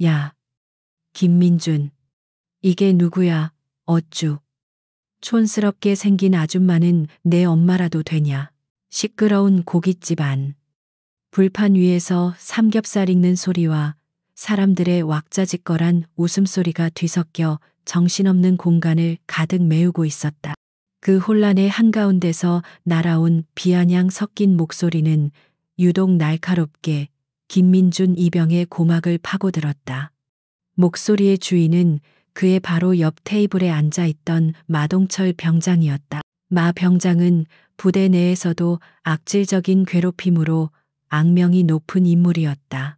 야, 김민준. 이게 누구야, 어쭈. 촌스럽게 생긴 아줌마는 내 엄마라도 되냐. 시끄러운 고깃집 안. 불판 위에서 삼겹살 익는 소리와 사람들의 왁자지껄한 웃음소리가 뒤섞여 정신없는 공간을 가득 메우고 있었다. 그 혼란의 한가운데서 날아온 비아냥 섞인 목소리는 유독 날카롭게 김민준 이병의 고막을 파고들었다. 목소리의 주인은 그의 바로 옆 테이블에 앉아 있던 마동철 병장이었다. 마 병장은 부대 내에서도 악질적인 괴롭힘으로 악명이 높은 인물이었다.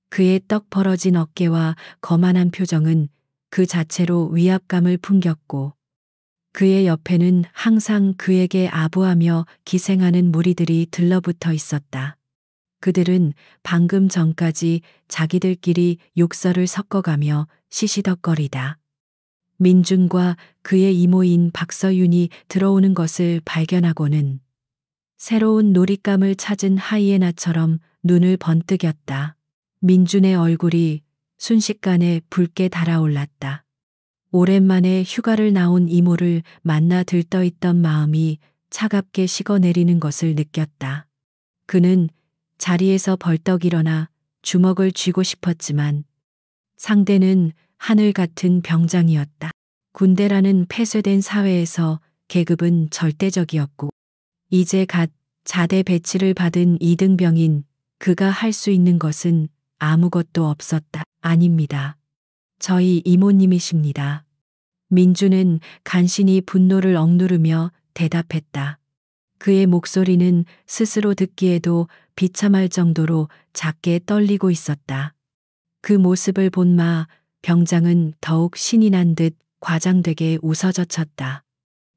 그의 떡 벌어진 어깨와 거만한 표정은 그 자체로 위압감을 풍겼고 그의 옆에는 항상 그에게 아부하며 기생하는 무리들이 들러붙어 있었다. 그들은 방금 전까지 자기들끼리 욕설을 섞어가며 시시덕거리다. 민준과 그의 이모인 박서윤이 들어오는 것을 발견하고는 새로운 놀잇감을 찾은 하이에나처럼 눈을 번뜩였다. 민준의 얼굴이 순식간에 붉게 달아올랐다. 오랜만에 휴가를 나온 이모를 만나 들떠있던 마음이 차갑게 식어내리는 것을 느꼈다. 그는 자리에서 벌떡 일어나 주먹을 쥐고 싶었지만 상대는 하늘 같은 병장이었다. 군대라는 폐쇄된 사회에서 계급은 절대적이었고 이제 갓 자대 배치를 받은 이등병인 그가 할 수 있는 것은 아무것도 없었다. 아닙니다. 저희 이모님이십니다. 민주는 간신히 분노를 억누르며 대답했다. 그의 목소리는 스스로 듣기에도 비참할 정도로 작게 떨리고 있었다. 그 모습을 본 마 병장은 더욱 신이 난 듯 과장되게 웃어젖혔다.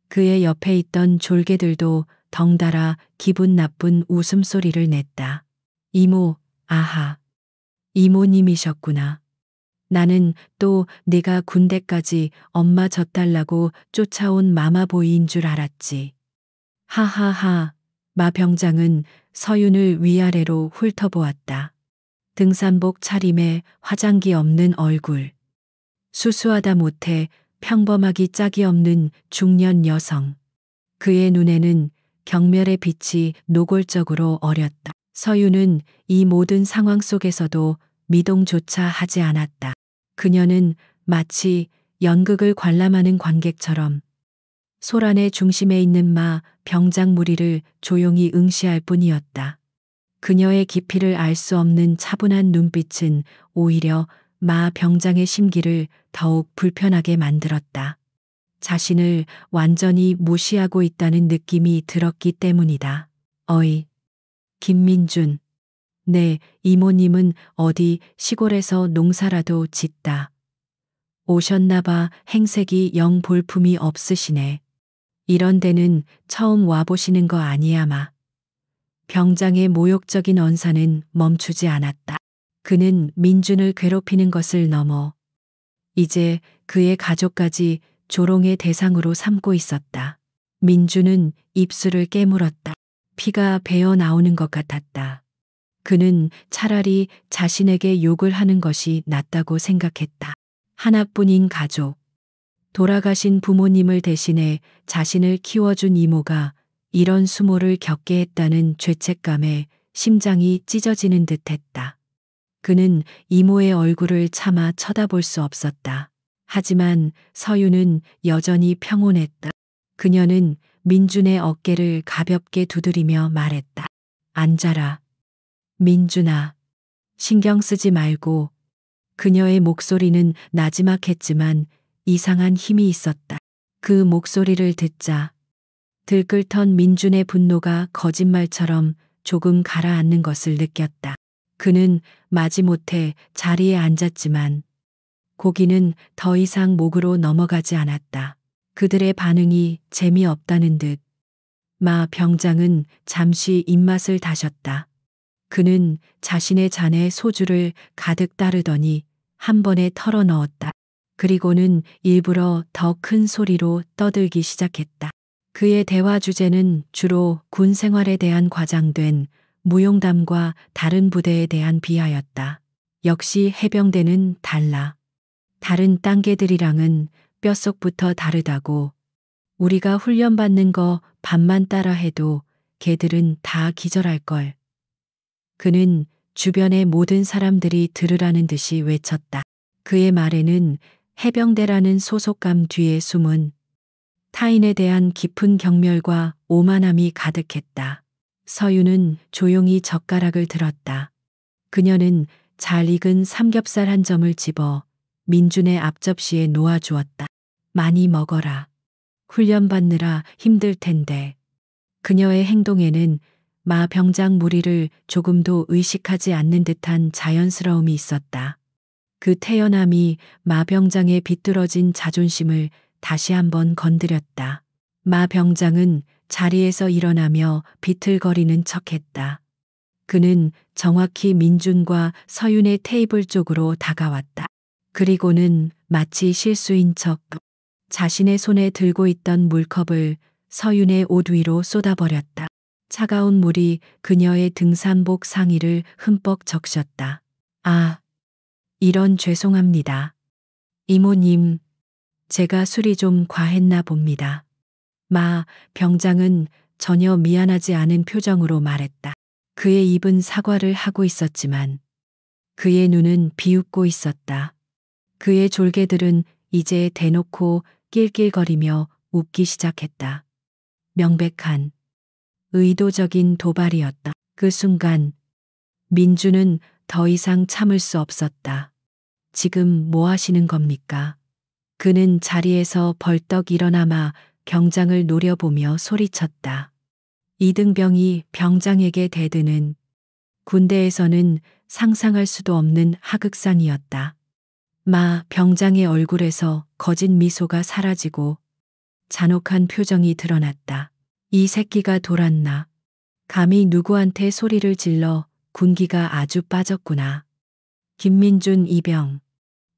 그의 옆에 있던 졸개들도 덩달아 기분 나쁜 웃음소리를 냈다. 이모, 아하. 이모님이셨구나. 나는 또 네가 군대까지 엄마 젖달라고 쫓아온 마마보이인 줄 알았지. 하하하. 마 병장은 서윤을 위아래로 훑어보았다. 등산복 차림에 화장기 없는 얼굴. 수수하다 못해 평범하기 짝이 없는 중년 여성. 그의 눈에는 경멸의 빛이 노골적으로 어렸다. 서윤은 이 모든 상황 속에서도 미동조차 하지 않았다. 그녀는 마치 연극을 관람하는 관객처럼 소란의 중심에 있는 마 병장 무리를 조용히 응시할 뿐이었다. 그녀의 깊이를 알 수 없는 차분한 눈빛은 오히려 마 병장의 심기를 더욱 불편하게 만들었다. 자신을 완전히 무시하고 있다는 느낌이 들었기 때문이다. 어이, 김민준. 네, 이모님은 어디 시골에서 농사라도 짓다 오셨나봐. 행색이 영 볼품이 없으시네. 이런 데는 처음 와보시는 거 아니야 마. 병장의 모욕적인 언사는 멈추지 않았다. 그는 민준을 괴롭히는 것을 넘어 이제 그의 가족까지 조롱의 대상으로 삼고 있었다. 민준은 입술을 깨물었다. 피가 배어 나오는 것 같았다. 그는 차라리 자신에게 욕을 하는 것이 낫다고 생각했다. 하나뿐인 가족. 돌아가신 부모님을 대신해 자신을 키워준 이모가 이런 수모를 겪게 했다는 죄책감에 심장이 찢어지는 듯했다. 그는 이모의 얼굴을 차마 쳐다볼 수 없었다. 하지만 서윤은 여전히 평온했다. 그녀는 민준의 어깨를 가볍게 두드리며 말했다. 앉아라. 민준아, 신경 쓰지 말고. 그녀의 목소리는 나지막했지만 이상한 힘이 있었다. 그 목소리를 듣자 들끓던 민준의 분노가 거짓말처럼 조금 가라앉는 것을 느꼈다. 그는 마지못해 자리에 앉았지만 고기는 더 이상 목으로 넘어가지 않았다. 그들의 반응이 재미없다는 듯 마 병장은 잠시 입맛을 다셨다. 그는 자신의 잔에 소주를 가득 따르더니 한 번에 털어 넣었다. 그리고는 일부러 더 큰 소리로 떠들기 시작했다. 그의 대화 주제는 주로 군 생활에 대한 과장된 무용담과 다른 부대에 대한 비하였다. 역시 해병대는 달라. 다른 딴개들이랑은 뼛속부터 다르다고. 우리가 훈련받는 거 반만 따라 해도 걔들은 다 기절할걸. 그는 주변의 모든 사람들이 들으라는 듯이 외쳤다. 그의 말에는 해병대라는 소속감 뒤에 숨은 타인에 대한 깊은 경멸과 오만함이 가득했다. 서유는 조용히 젓가락을 들었다. 그녀는 잘 익은 삼겹살 한 점을 집어 민준의 앞접시에 놓아주었다. 많이 먹어라. 훈련받느라 힘들 텐데. 그녀의 행동에는 마 병장 무리를 조금도 의식하지 않는 듯한 자연스러움이 있었다. 그 태연함이 마 병장의 비뚤어진 자존심을 다시 한번 건드렸다. 마 병장은 자리에서 일어나며 비틀거리는 척했다. 그는 정확히 민준과 서윤의 테이블 쪽으로 다가왔다. 그리고는 마치 실수인 척 자신의 손에 들고 있던 물컵을 서윤의 옷 위로 쏟아버렸다. 차가운 물이 그녀의 등산복 상의를 흠뻑 적셨다. 아, 이런 죄송합니다. 이모님, 제가 술이 좀 과했나 봅니다. 마 병장은 전혀 미안하지 않은 표정으로 말했다. 그의 입은 사과를 하고 있었지만 그의 눈은 비웃고 있었다. 그의 졸개들은 이제 대놓고 낄낄거리며 웃기 시작했다. 명백한 의도적인 도발이었다. 그 순간 민주는 더 이상 참을 수 없었다. 지금 뭐 하시는 겁니까? 그는 자리에서 벌떡 일어나마 병장을 노려보며 소리쳤다. 이등병이 병장에게 대드는 군대에서는 상상할 수도 없는 하극상이었다. 마 병장의 얼굴에서 거짓 미소가 사라지고 잔혹한 표정이 드러났다. 이 새끼가 돌았나. 감히 누구한테 소리를 질러 군기가 아주 빠졌구나. 김민준 이병.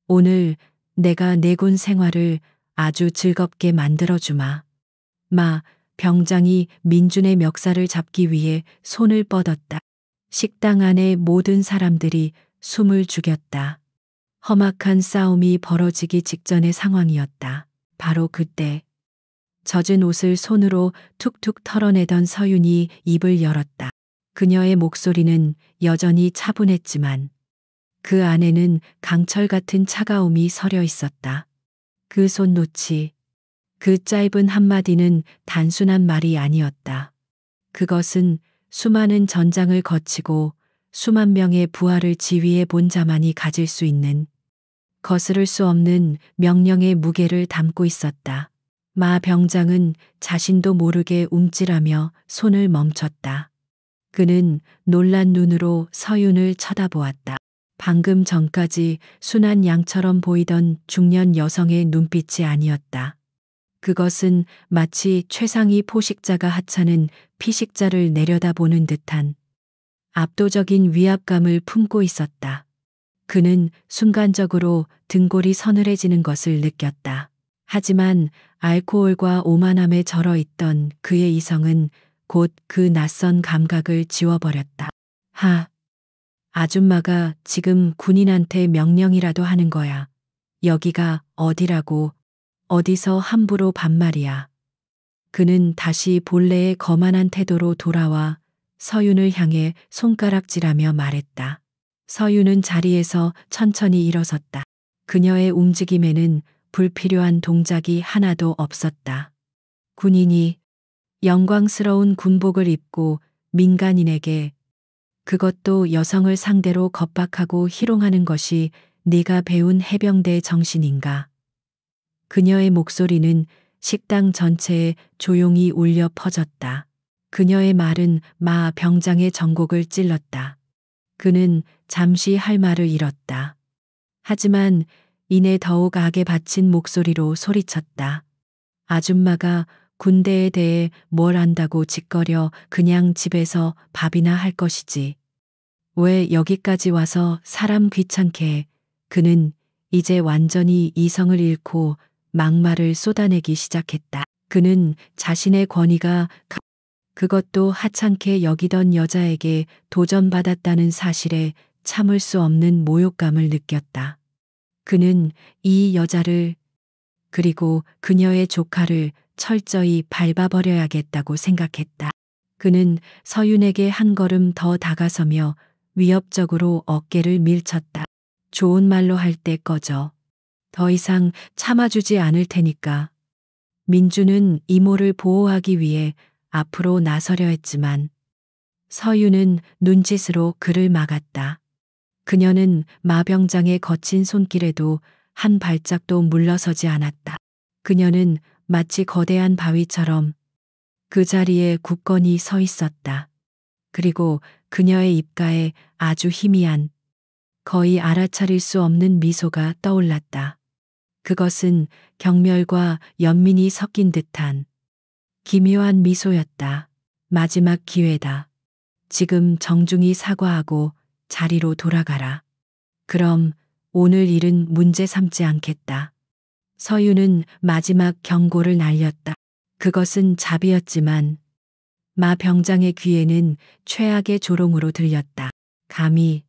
오늘 내가 내군 생활을 아주 즐겁게 만들어주마. 마 병장이 민준의 멱살을 잡기 위해 손을 뻗었다. 식당 안의 모든 사람들이 숨을 죽였다. 험악한 싸움이 벌어지기 직전의 상황이었다. 바로 그때 젖은 옷을 손으로 툭툭 털어내던 서윤이 입을 열었다. 그녀의 목소리는 여전히 차분했지만 그 안에는 강철 같은 차가움이 서려 있었다. 그 손 놓지. 그 짧은 한마디는 단순한 말이 아니었다. 그것은 수많은 전장을 거치고 수만 명의 부하를 지휘해 본 자만이 가질 수 있는 거스를 수 없는 명령의 무게를 담고 있었다. 마 병장은 자신도 모르게 움찔하며 손을 멈췄다. 그는 놀란 눈으로 서윤을 쳐다보았다. 방금 전까지 순한 양처럼 보이던 중년 여성의 눈빛이 아니었다. 그것은 마치 최상위 포식자가 하찮은 피식자를 내려다보는 듯한 압도적인 위압감을 품고 있었다. 그는 순간적으로 등골이 서늘해지는 것을 느꼈다. 하지만 알코올과 오만함에 절어 있던 그의 이성은 곧 그 낯선 감각을 지워버렸다. 아줌마가 지금 군인한테 명령이라도 하는 거야. 여기가 어디라고, 어디서 함부로 반말이야. 그는 다시 본래의 거만한 태도로 돌아와 서윤을 향해 손가락질하며 말했다. 서윤은 자리에서 천천히 일어섰다. 그녀의 움직임에는 불필요한 동작이 하나도 없었다. 군인이 영광스러운 군복을 입고 민간인에게, 그것도 여성을 상대로 겁박하고 희롱하는 것이 네가 배운 해병대 정신인가? 그녀의 목소리는 식당 전체에 조용히 울려 퍼졌다. 그녀의 말은 마 병장의 전곡을 찔렀다. 그는 잠시 할 말을 잃었다. 하지만 이내 더욱 악에 받친 목소리로 소리쳤다. 아줌마가 군대에 대해 뭘 안다고 짓거려 그냥 집에서 밥이나 할 것이지. 왜 여기까지 와서 사람 귀찮게 해. 그는 이제 완전히 이성을 잃고 막말을 쏟아내기 시작했다. 그는 자신의 권위가 그것도 하찮게 여기던 여자에게 도전받았다는 사실에 참을 수 없는 모욕감을 느꼈다. 그는 이 여자를 그리고 그녀의 조카를 철저히 밟아버려야겠다고 생각했다. 그는 서윤에게 한 걸음 더 다가서며 위협적으로 어깨를 밀쳤다. 좋은 말로 할 때 꺼져. 더 이상 참아주지 않을 테니까. 민주는 이모를 보호하기 위해 앞으로 나서려 했지만 서윤은 눈짓으로 그를 막았다. 그녀는 마병장의 거친 손길에도 한 발짝도 물러서지 않았다. 그녀는 마치 거대한 바위처럼 그 자리에 굳건히 서 있었다. 그리고 그녀의 입가에 아주 희미한, 거의 알아차릴 수 없는 미소가 떠올랐다. 그것은 경멸과 연민이 섞인 듯한 기묘한 미소였다. 마지막 기회다. 지금 정중히 사과하고 자리로 돌아가라. 그럼 오늘 일은 문제 삼지 않겠다. 서윤은 마지막 경고를 날렸다. 그것은 자비였지만 마 병장의 귀에는 최악의 조롱으로 들렸다. 감히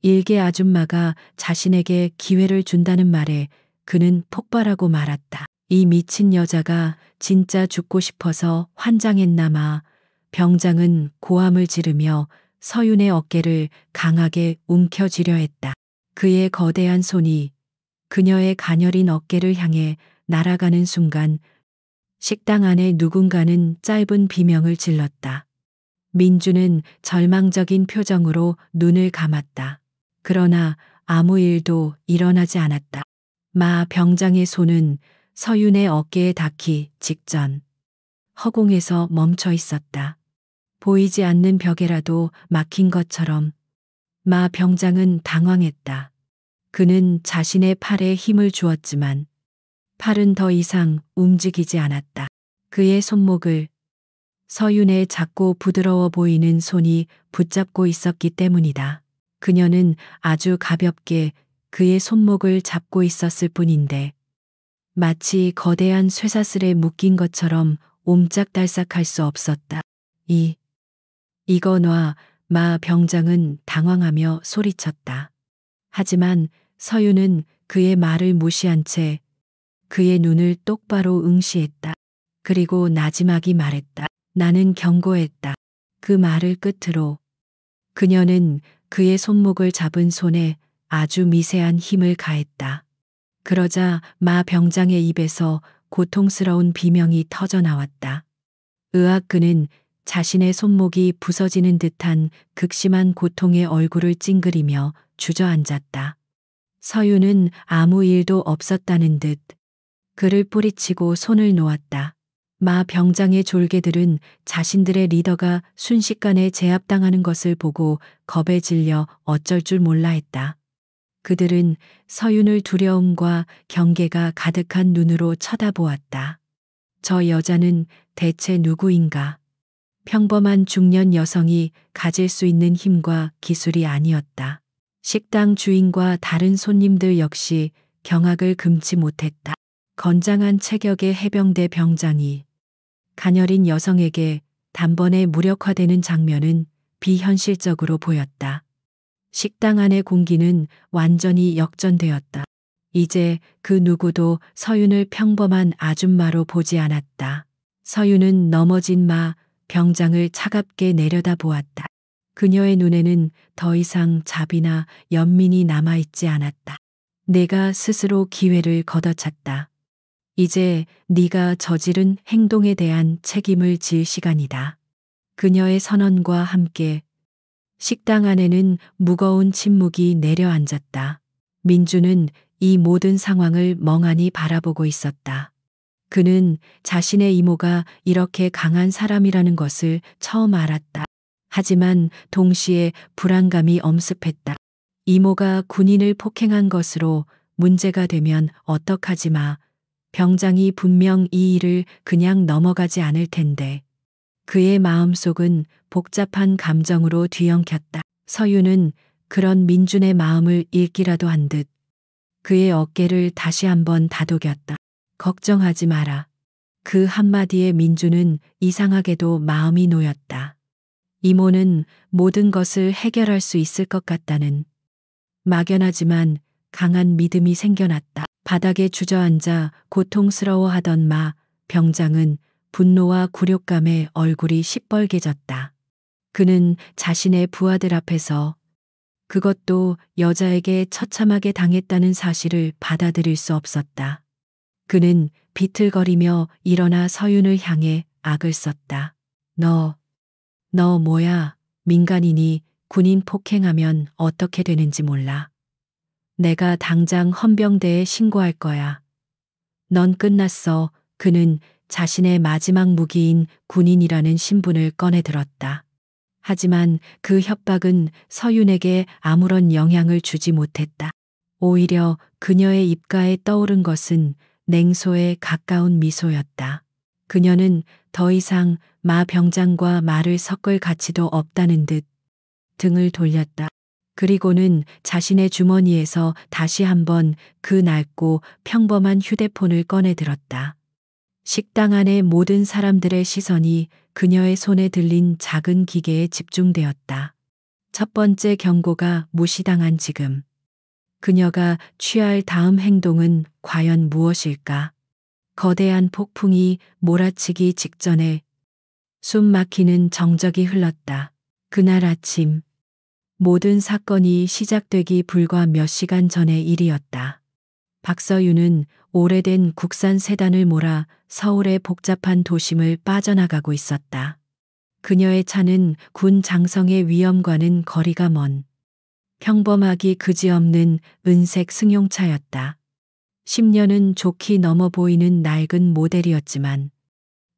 일개 아줌마가 자신에게 기회를 준다는 말에 그는 폭발하고 말았다. 이 미친 여자가 진짜 죽고 싶어서 환장했나 마. 병장은 고함을 지르며 서윤의 어깨를 강하게 움켜쥐려 했다. 그의 거대한 손이 그녀의 가녀린 어깨를 향해 날아가는 순간 식당 안에 누군가는 짧은 비명을 질렀다. 민주는 절망적인 표정으로 눈을 감았다. 그러나 아무 일도 일어나지 않았다. 마 병장의 손은 서윤의 어깨에 닿기 직전 허공에서 멈춰 있었다. 보이지 않는 벽에라도 막힌 것처럼 마 병장은 당황했다. 그는 자신의 팔에 힘을 주었지만 팔은 더 이상 움직이지 않았다. 그의 손목을 서윤의 작고 부드러워 보이는 손이 붙잡고 있었기 때문이다. 그녀는 아주 가볍게 그의 손목을 잡고 있었을 뿐인데 마치 거대한 쇠사슬에 묶인 것처럼 옴짝달싹할 수 없었다. 이거 놔. 마 병장은 당황하며 소리쳤다. 하지만 서윤은 그의 말을 무시한 채 그의 눈을 똑바로 응시했다. 그리고 나지막이 말했다. 나는 경고했다. 그 말을 끝으로 그녀는 그의 손목을 잡은 손에 아주 미세한 힘을 가했다. 그러자 마 병장의 입에서 고통스러운 비명이 터져 나왔다. 으악. 그는 자신의 손목이 부서지는 듯한 극심한 고통에 얼굴을 찡그리며 주저앉았다. 서윤은 아무 일도 없었다는 듯 그를 뿌리치고 손을 놓았다. 마 병장의 졸개들은 자신들의 리더가 순식간에 제압당하는 것을 보고 겁에 질려 어쩔 줄 몰라 했다. 그들은 서윤을 두려움과 경계가 가득한 눈으로 쳐다보았다. 저 여자는 대체 누구인가? 평범한 중년 여성이 가질 수 있는 힘과 기술이 아니었다. 식당 주인과 다른 손님들 역시 경악을 금치 못했다. 건장한 체격의 해병대 병장이 가녀린 여성에게 단번에 무력화되는 장면은 비현실적으로 보였다. 식당 안의 공기는 완전히 역전되었다. 이제 그 누구도 서윤을 평범한 아줌마로 보지 않았다. 서윤은 넘어진 마 병장을 차갑게 내려다보았다. 그녀의 눈에는 더 이상 자비나 연민이 남아있지 않았다. 내가 스스로 기회를 걷어찼다. 이제 네가 저지른 행동에 대한 책임을 질 시간이다. 그녀의 선언과 함께 식당 안에는 무거운 침묵이 내려앉았다. 민주는 이 모든 상황을 멍하니 바라보고 있었다. 그는 자신의 이모가 이렇게 강한 사람이라는 것을 처음 알았다. 하지만 동시에 불안감이 엄습했다. 이모가 군인을 폭행한 것으로 문제가 되면 어떡하지 마. 병장이 분명 이 일을 그냥 넘어가지 않을 텐데. 그의 마음속은 복잡한 감정으로 뒤엉켰다. 서윤은 그런 민준의 마음을 읽기라도 한 듯 그의 어깨를 다시 한번 다독였다. 걱정하지 마라. 그 한마디에 민주는 이상하게도 마음이 놓였다. 이모는 모든 것을 해결할 수 있을 것 같다는 막연하지만 강한 믿음이 생겨났다. 바닥에 주저앉아 고통스러워하던 마 병장은 분노와 굴욕감에 얼굴이 시뻘개졌다. 그는 자신의 부하들 앞에서 그것도 여자에게 처참하게 당했다는 사실을 받아들일 수 없었다. 그는 비틀거리며 일어나 서윤을 향해 악을 썼다. 너 뭐야? 민간인이 군인 폭행하면 어떻게 되는지 몰라. 내가 당장 헌병대에 신고할 거야. 넌 끝났어. 그는 자신의 마지막 무기인 군인이라는 신분을 꺼내 들었다. 하지만 그 협박은 서윤에게 아무런 영향을 주지 못했다. 오히려 그녀의 입가에 떠오른 것은 냉소에 가까운 미소였다. 그녀는 더 이상 마 병장과 말을 섞을 가치도 없다는 듯 등을 돌렸다. 그리고는 자신의 주머니에서 다시 한번 그 낡고 평범한 휴대폰을 꺼내 들었다. 식당 안의 모든 사람들의 시선이 그녀의 손에 들린 작은 기계에 집중되었다. 첫 번째 경고가 무시당한 지금. 그녀가 취할 다음 행동은 과연 무엇일까? 거대한 폭풍이 몰아치기 직전에 숨 막히는 정적이 흘렀다. 그날 아침 모든 사건이 시작되기 불과 몇 시간 전의 일이었다. 박서윤은 오래된 국산 세단을 몰아 서울의 복잡한 도심을 빠져나가고 있었다. 그녀의 차는 군 장성의 위험과는 거리가 먼 평범하기 그지없는 은색 승용차였다. 10년은 좋게 넘어 보이는 낡은 모델이었지만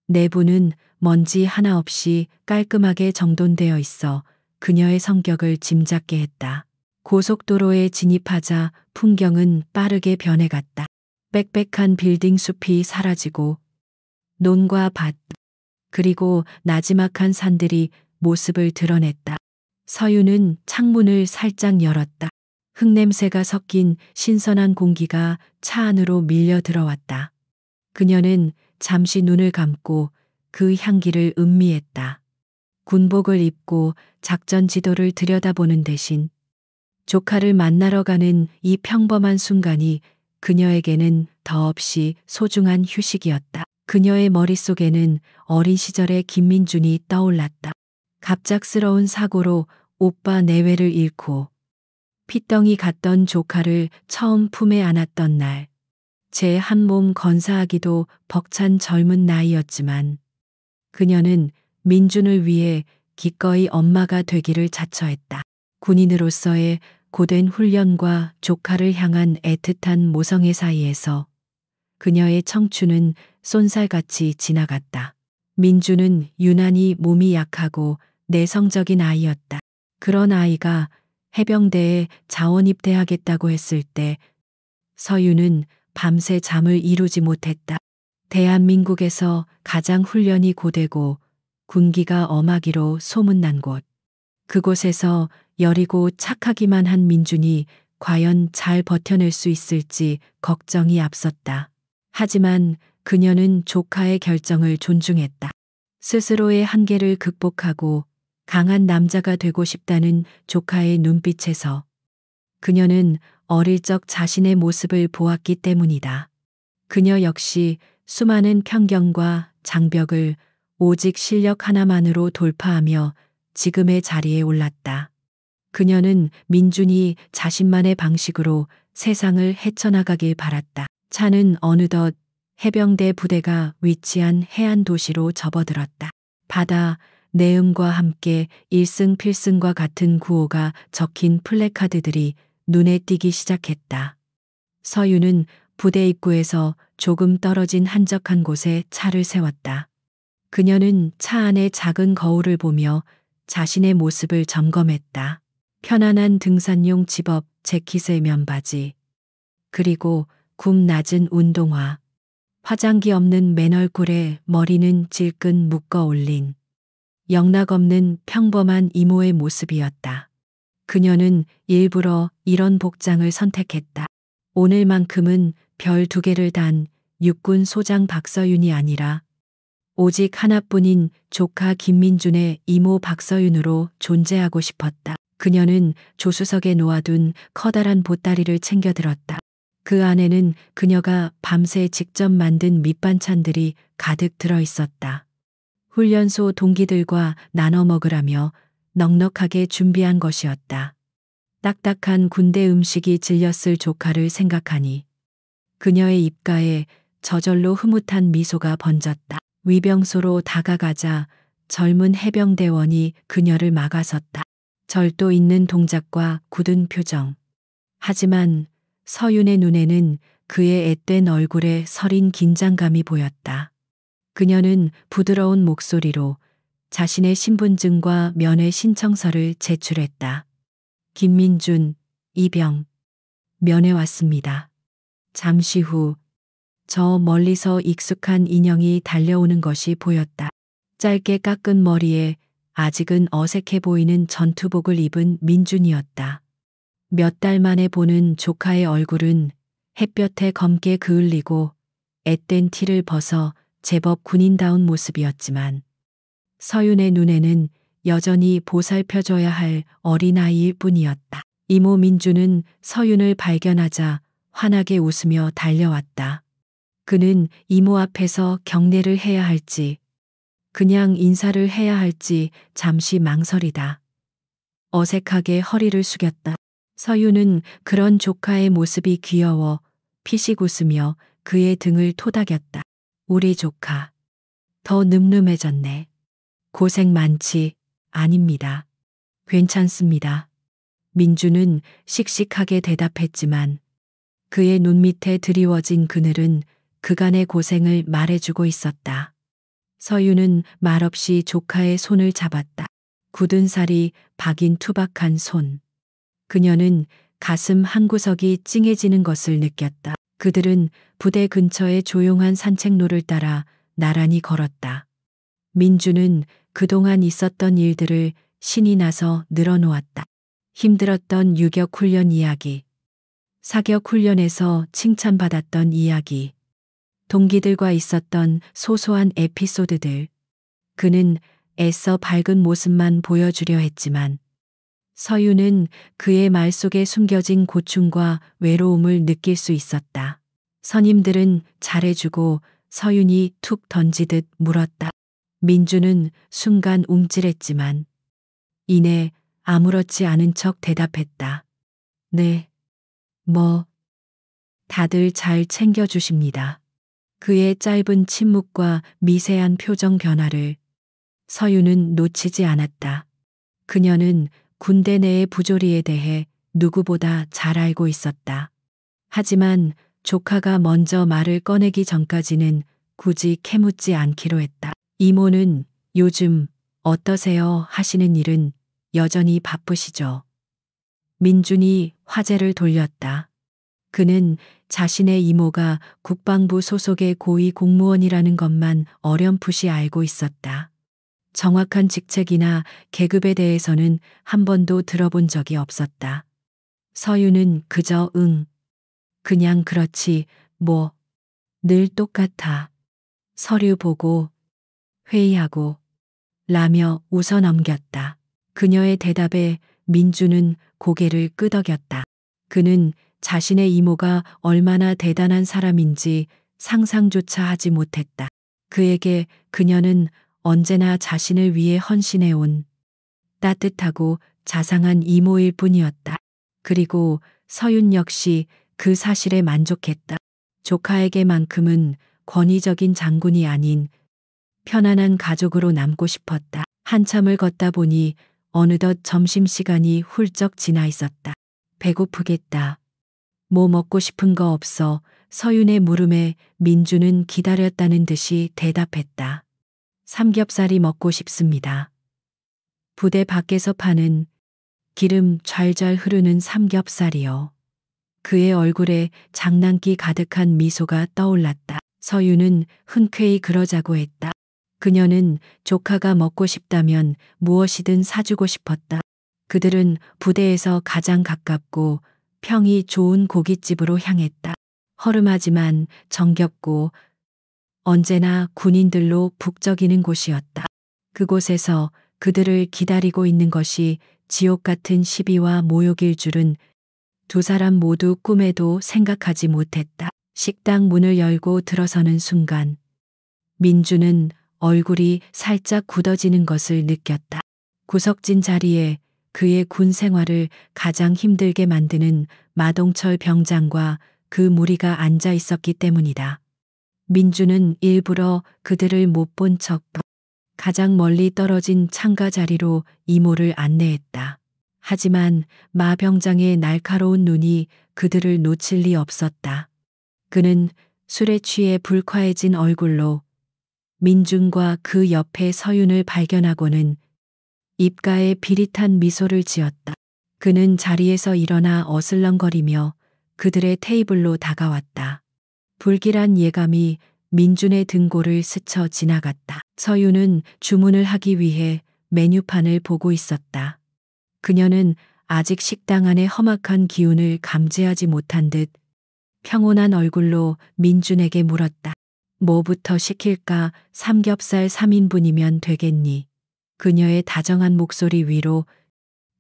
내부는 먼지 하나 없이 깔끔하게 정돈되어 있어 그녀의 성격을 짐작게 했다. 고속도로에 진입하자 풍경은 빠르게 변해갔다. 빽빽한 빌딩 숲이 사라지고 논과 밭, 그리고 나지막한 산들이 모습을 드러냈다. 서윤은 창문을 살짝 열었다. 흙냄새가 섞인 신선한 공기가 차 안으로 밀려 들어왔다. 그녀는 잠시 눈을 감고 그 향기를 음미했다. 군복을 입고 작전 지도를 들여다보는 대신 조카를 만나러 가는 이 평범한 순간이 그녀에게는 더없이 소중한 휴식이었다. 그녀의 머릿속에는 어린 시절의 김민준이 떠올랐다. 갑작스러운 사고로 오빠 내외를 잃고 핏덩이 같던 조카를 처음 품에 안았던 날. 제 한몸 건사하기도 벅찬 젊은 나이였지만 그녀는 민준을 위해 기꺼이 엄마가 되기를 자처했다. 군인으로서의 고된 훈련과 조카를 향한 애틋한 모성애 사이에서 그녀의 청춘은 쏜살같이 지나갔다. 민준은 유난히 몸이 약하고 내성적인 아이였다. 그런 아이가 해병대에 자원 입대하겠다고 했을 때 서윤은 밤새 잠을 이루지 못했다. 대한민국에서 가장 훈련이 고되고 군기가 엄하기로 소문난 곳. 그곳에서 여리고 착하기만 한 민준이 과연 잘 버텨낼 수 있을지 걱정이 앞섰다. 하지만 그녀는 조카의 결정을 존중했다. 스스로의 한계를 극복하고 강한 남자가 되고 싶다는 조카의 눈빛에서 그녀는 어릴 적 자신의 모습을 보았기 때문이다. 그녀 역시 수많은 편견과 장벽을 오직 실력 하나만으로 돌파하며 지금의 자리에 올랐다. 그녀는 민준이 자신만의 방식으로 세상을 헤쳐나가길 바랐다. 차는 어느덧 해병대 부대가 위치한 해안 도시로 접어들었다. 바다, 내음과 함께 일승필승과 같은 구호가 적힌 플래카드들이 눈에 띄기 시작했다. 서윤은 부대 입구에서 조금 떨어진 한적한 곳에 차를 세웠다. 그녀는 차 안의 작은 거울을 보며 자신의 모습을 점검했다. 편안한 등산용 집업 재킷의 면바지, 그리고 굽 낮은 운동화, 화장기 없는 맨얼굴에 머리는 질끈 묶어 올린 영락없는 평범한 이모의 모습이었다. 그녀는 일부러 이런 복장을 선택했다. 오늘만큼은 별 2개를 단 육군 소장 박서윤이 아니라 오직 하나뿐인 조카 김민준의 이모 박서윤으로 존재하고 싶었다. 그녀는 조수석에 놓아둔 커다란 보따리를 챙겨들었다. 그 안에는 그녀가 밤새 직접 만든 밑반찬들이 가득 들어 있었다. 훈련소 동기들과 나눠 먹으라며 넉넉하게 준비한 것이었다. 딱딱한 군대 음식이 질렸을 조카를 생각하니 그녀의 입가에 저절로 흐뭇한 미소가 번졌다. 위병소로 다가가자 젊은 해병대원이 그녀를 막아섰다. 절도 있는 동작과 굳은 표정. 하지만 서윤의 눈에는 그의 앳된 얼굴에 서린 긴장감이 보였다. 그녀는 부드러운 목소리로 자신의 신분증과 면회 신청서를 제출했다. 김민준, 이병, 면회 왔습니다. 잠시 후 저 멀리서 익숙한 인형이 달려오는 것이 보였다. 짧게 깎은 머리에 아직은 어색해 보이는 전투복을 입은 민준이었다. 몇 달 만에 보는 조카의 얼굴은 햇볕에 검게 그을리고 앳된 티를 벗어 제법 군인다운 모습이었지만 서윤의 눈에는 여전히 보살펴줘야 할 어린아이일 뿐이었다. 이모 민준은 서윤을 발견하자 환하게 웃으며 달려왔다. 그는 이모 앞에서 경례를 해야 할지 그냥 인사를 해야 할지 잠시 망설이다. 어색하게 허리를 숙였다. 서윤은 그런 조카의 모습이 귀여워 피식 웃으며 그의 등을 토닥였다. 우리 조카. 더 늠름해졌네. 고생 많지? 아닙니다. 괜찮습니다. 민주는 씩씩하게 대답했지만 그의 눈 밑에 드리워진 그늘은 그간의 고생을 말해주고 있었다. 서윤은 말없이 조카의 손을 잡았다. 굳은 살이 박인 투박한 손. 그녀는 가슴 한구석이 찡해지는 것을 느꼈다. 그들은 부대 근처의 조용한 산책로를 따라 나란히 걸었다. 민주는 그동안 있었던 일들을 신이 나서 늘어놓았다. 힘들었던 유격 훈련 이야기, 사격 훈련에서 칭찬받았던 이야기, 동기들과 있었던 소소한 에피소드들. 그는 애써 밝은 모습만 보여주려 했지만 서윤은 그의 말 속에 숨겨진 고충과 외로움을 느낄 수 있었다. 선임들은 잘해주고 서윤이 툭 던지듯 물었다. 민주는 순간 움찔했지만 이내 아무렇지 않은 척 대답했다. 네, 뭐, 다들 잘 챙겨주십니다. 그의 짧은 침묵과 미세한 표정 변화를 서윤은 놓치지 않았다. 그녀는 군대 내의 부조리에 대해 누구보다 잘 알고 있었다. 하지만 조카가 먼저 말을 꺼내기 전까지는 굳이 캐묻지 않기로 했다. 이모는 요즘 어떠세요 하시는 일은 여전히 바쁘시죠? 민준이 화제를 돌렸다. 그는 자신의 이모가 국방부 소속의 고위 공무원이라는 것만 어렴풋이 알고 있었다. 정확한 직책이나 계급에 대해서는 한 번도 들어본 적이 없었다. 서윤은 그저 그냥 그렇지, 뭐, 늘 똑같아. 서류 보고, 회의하고, 라며 웃어 넘겼다. 그녀의 대답에 민주는 고개를 끄덕였다. 그는 자신의 이모가 얼마나 대단한 사람인지 상상조차 하지 못했다. 그에게 그녀는 언제나 자신을 위해 헌신해온 따뜻하고 자상한 이모일 뿐이었다. 그리고 서윤 역시 그 사실에 만족했다. 조카에게만큼은 권위적인 장군이 아닌 편안한 가족으로 남고 싶었다. 한참을 걷다 보니 어느덧 점심시간이 훌쩍 지나 있었다. 배고프겠다. 뭐 먹고 싶은 거 없어? 서윤의 물음에 민주는 기다렸다는 듯이 대답했다. 삼겹살이 먹고 싶습니다. 부대 밖에서 파는 기름 좔좔 흐르는 삼겹살이요. 그의 얼굴에 장난기 가득한 미소가 떠올랐다. 서윤은 흔쾌히 그러자고 했다. 그녀는 조카가 먹고 싶다면 무엇이든 사주고 싶었다. 그들은 부대에서 가장 가깝고 평이 좋은 고깃집으로 향했다. 허름하지만 정겹고 언제나 군인들로 북적이는 곳이었다. 그곳에서 그들을 기다리고 있는 것이 지옥 같은 시비와 모욕일 줄은 두 사람 모두 꿈에도 생각하지 못했다. 식당 문을 열고 들어서는 순간 민주는 얼굴이 살짝 굳어지는 것을 느꼈다. 구석진 자리에 그의 군 생활을 가장 힘들게 만드는 마동철 병장과 그 무리가 앉아 있었기 때문이다. 민주는 일부러 그들을 못 본 척 가장 멀리 떨어진 창가 자리로 이모를 안내했다. 하지만 마 병장의 날카로운 눈이 그들을 놓칠 리 없었다. 그는 술에 취해 불쾌해진 얼굴로 민준과 그 옆에 서윤을 발견하고는 입가에 비릿한 미소를 지었다. 그는 자리에서 일어나 어슬렁거리며 그들의 테이블로 다가왔다. 불길한 예감이 민준의 등골을 스쳐 지나갔다. 서윤은 주문을 하기 위해 메뉴판을 보고 있었다. 그녀는 아직 식당 안의 험악한 기운을 감지하지 못한 듯 평온한 얼굴로 민준에게 물었다. 뭐부터 시킬까? 삼겹살 3인분이면 되겠니? 그녀의 다정한 목소리 위로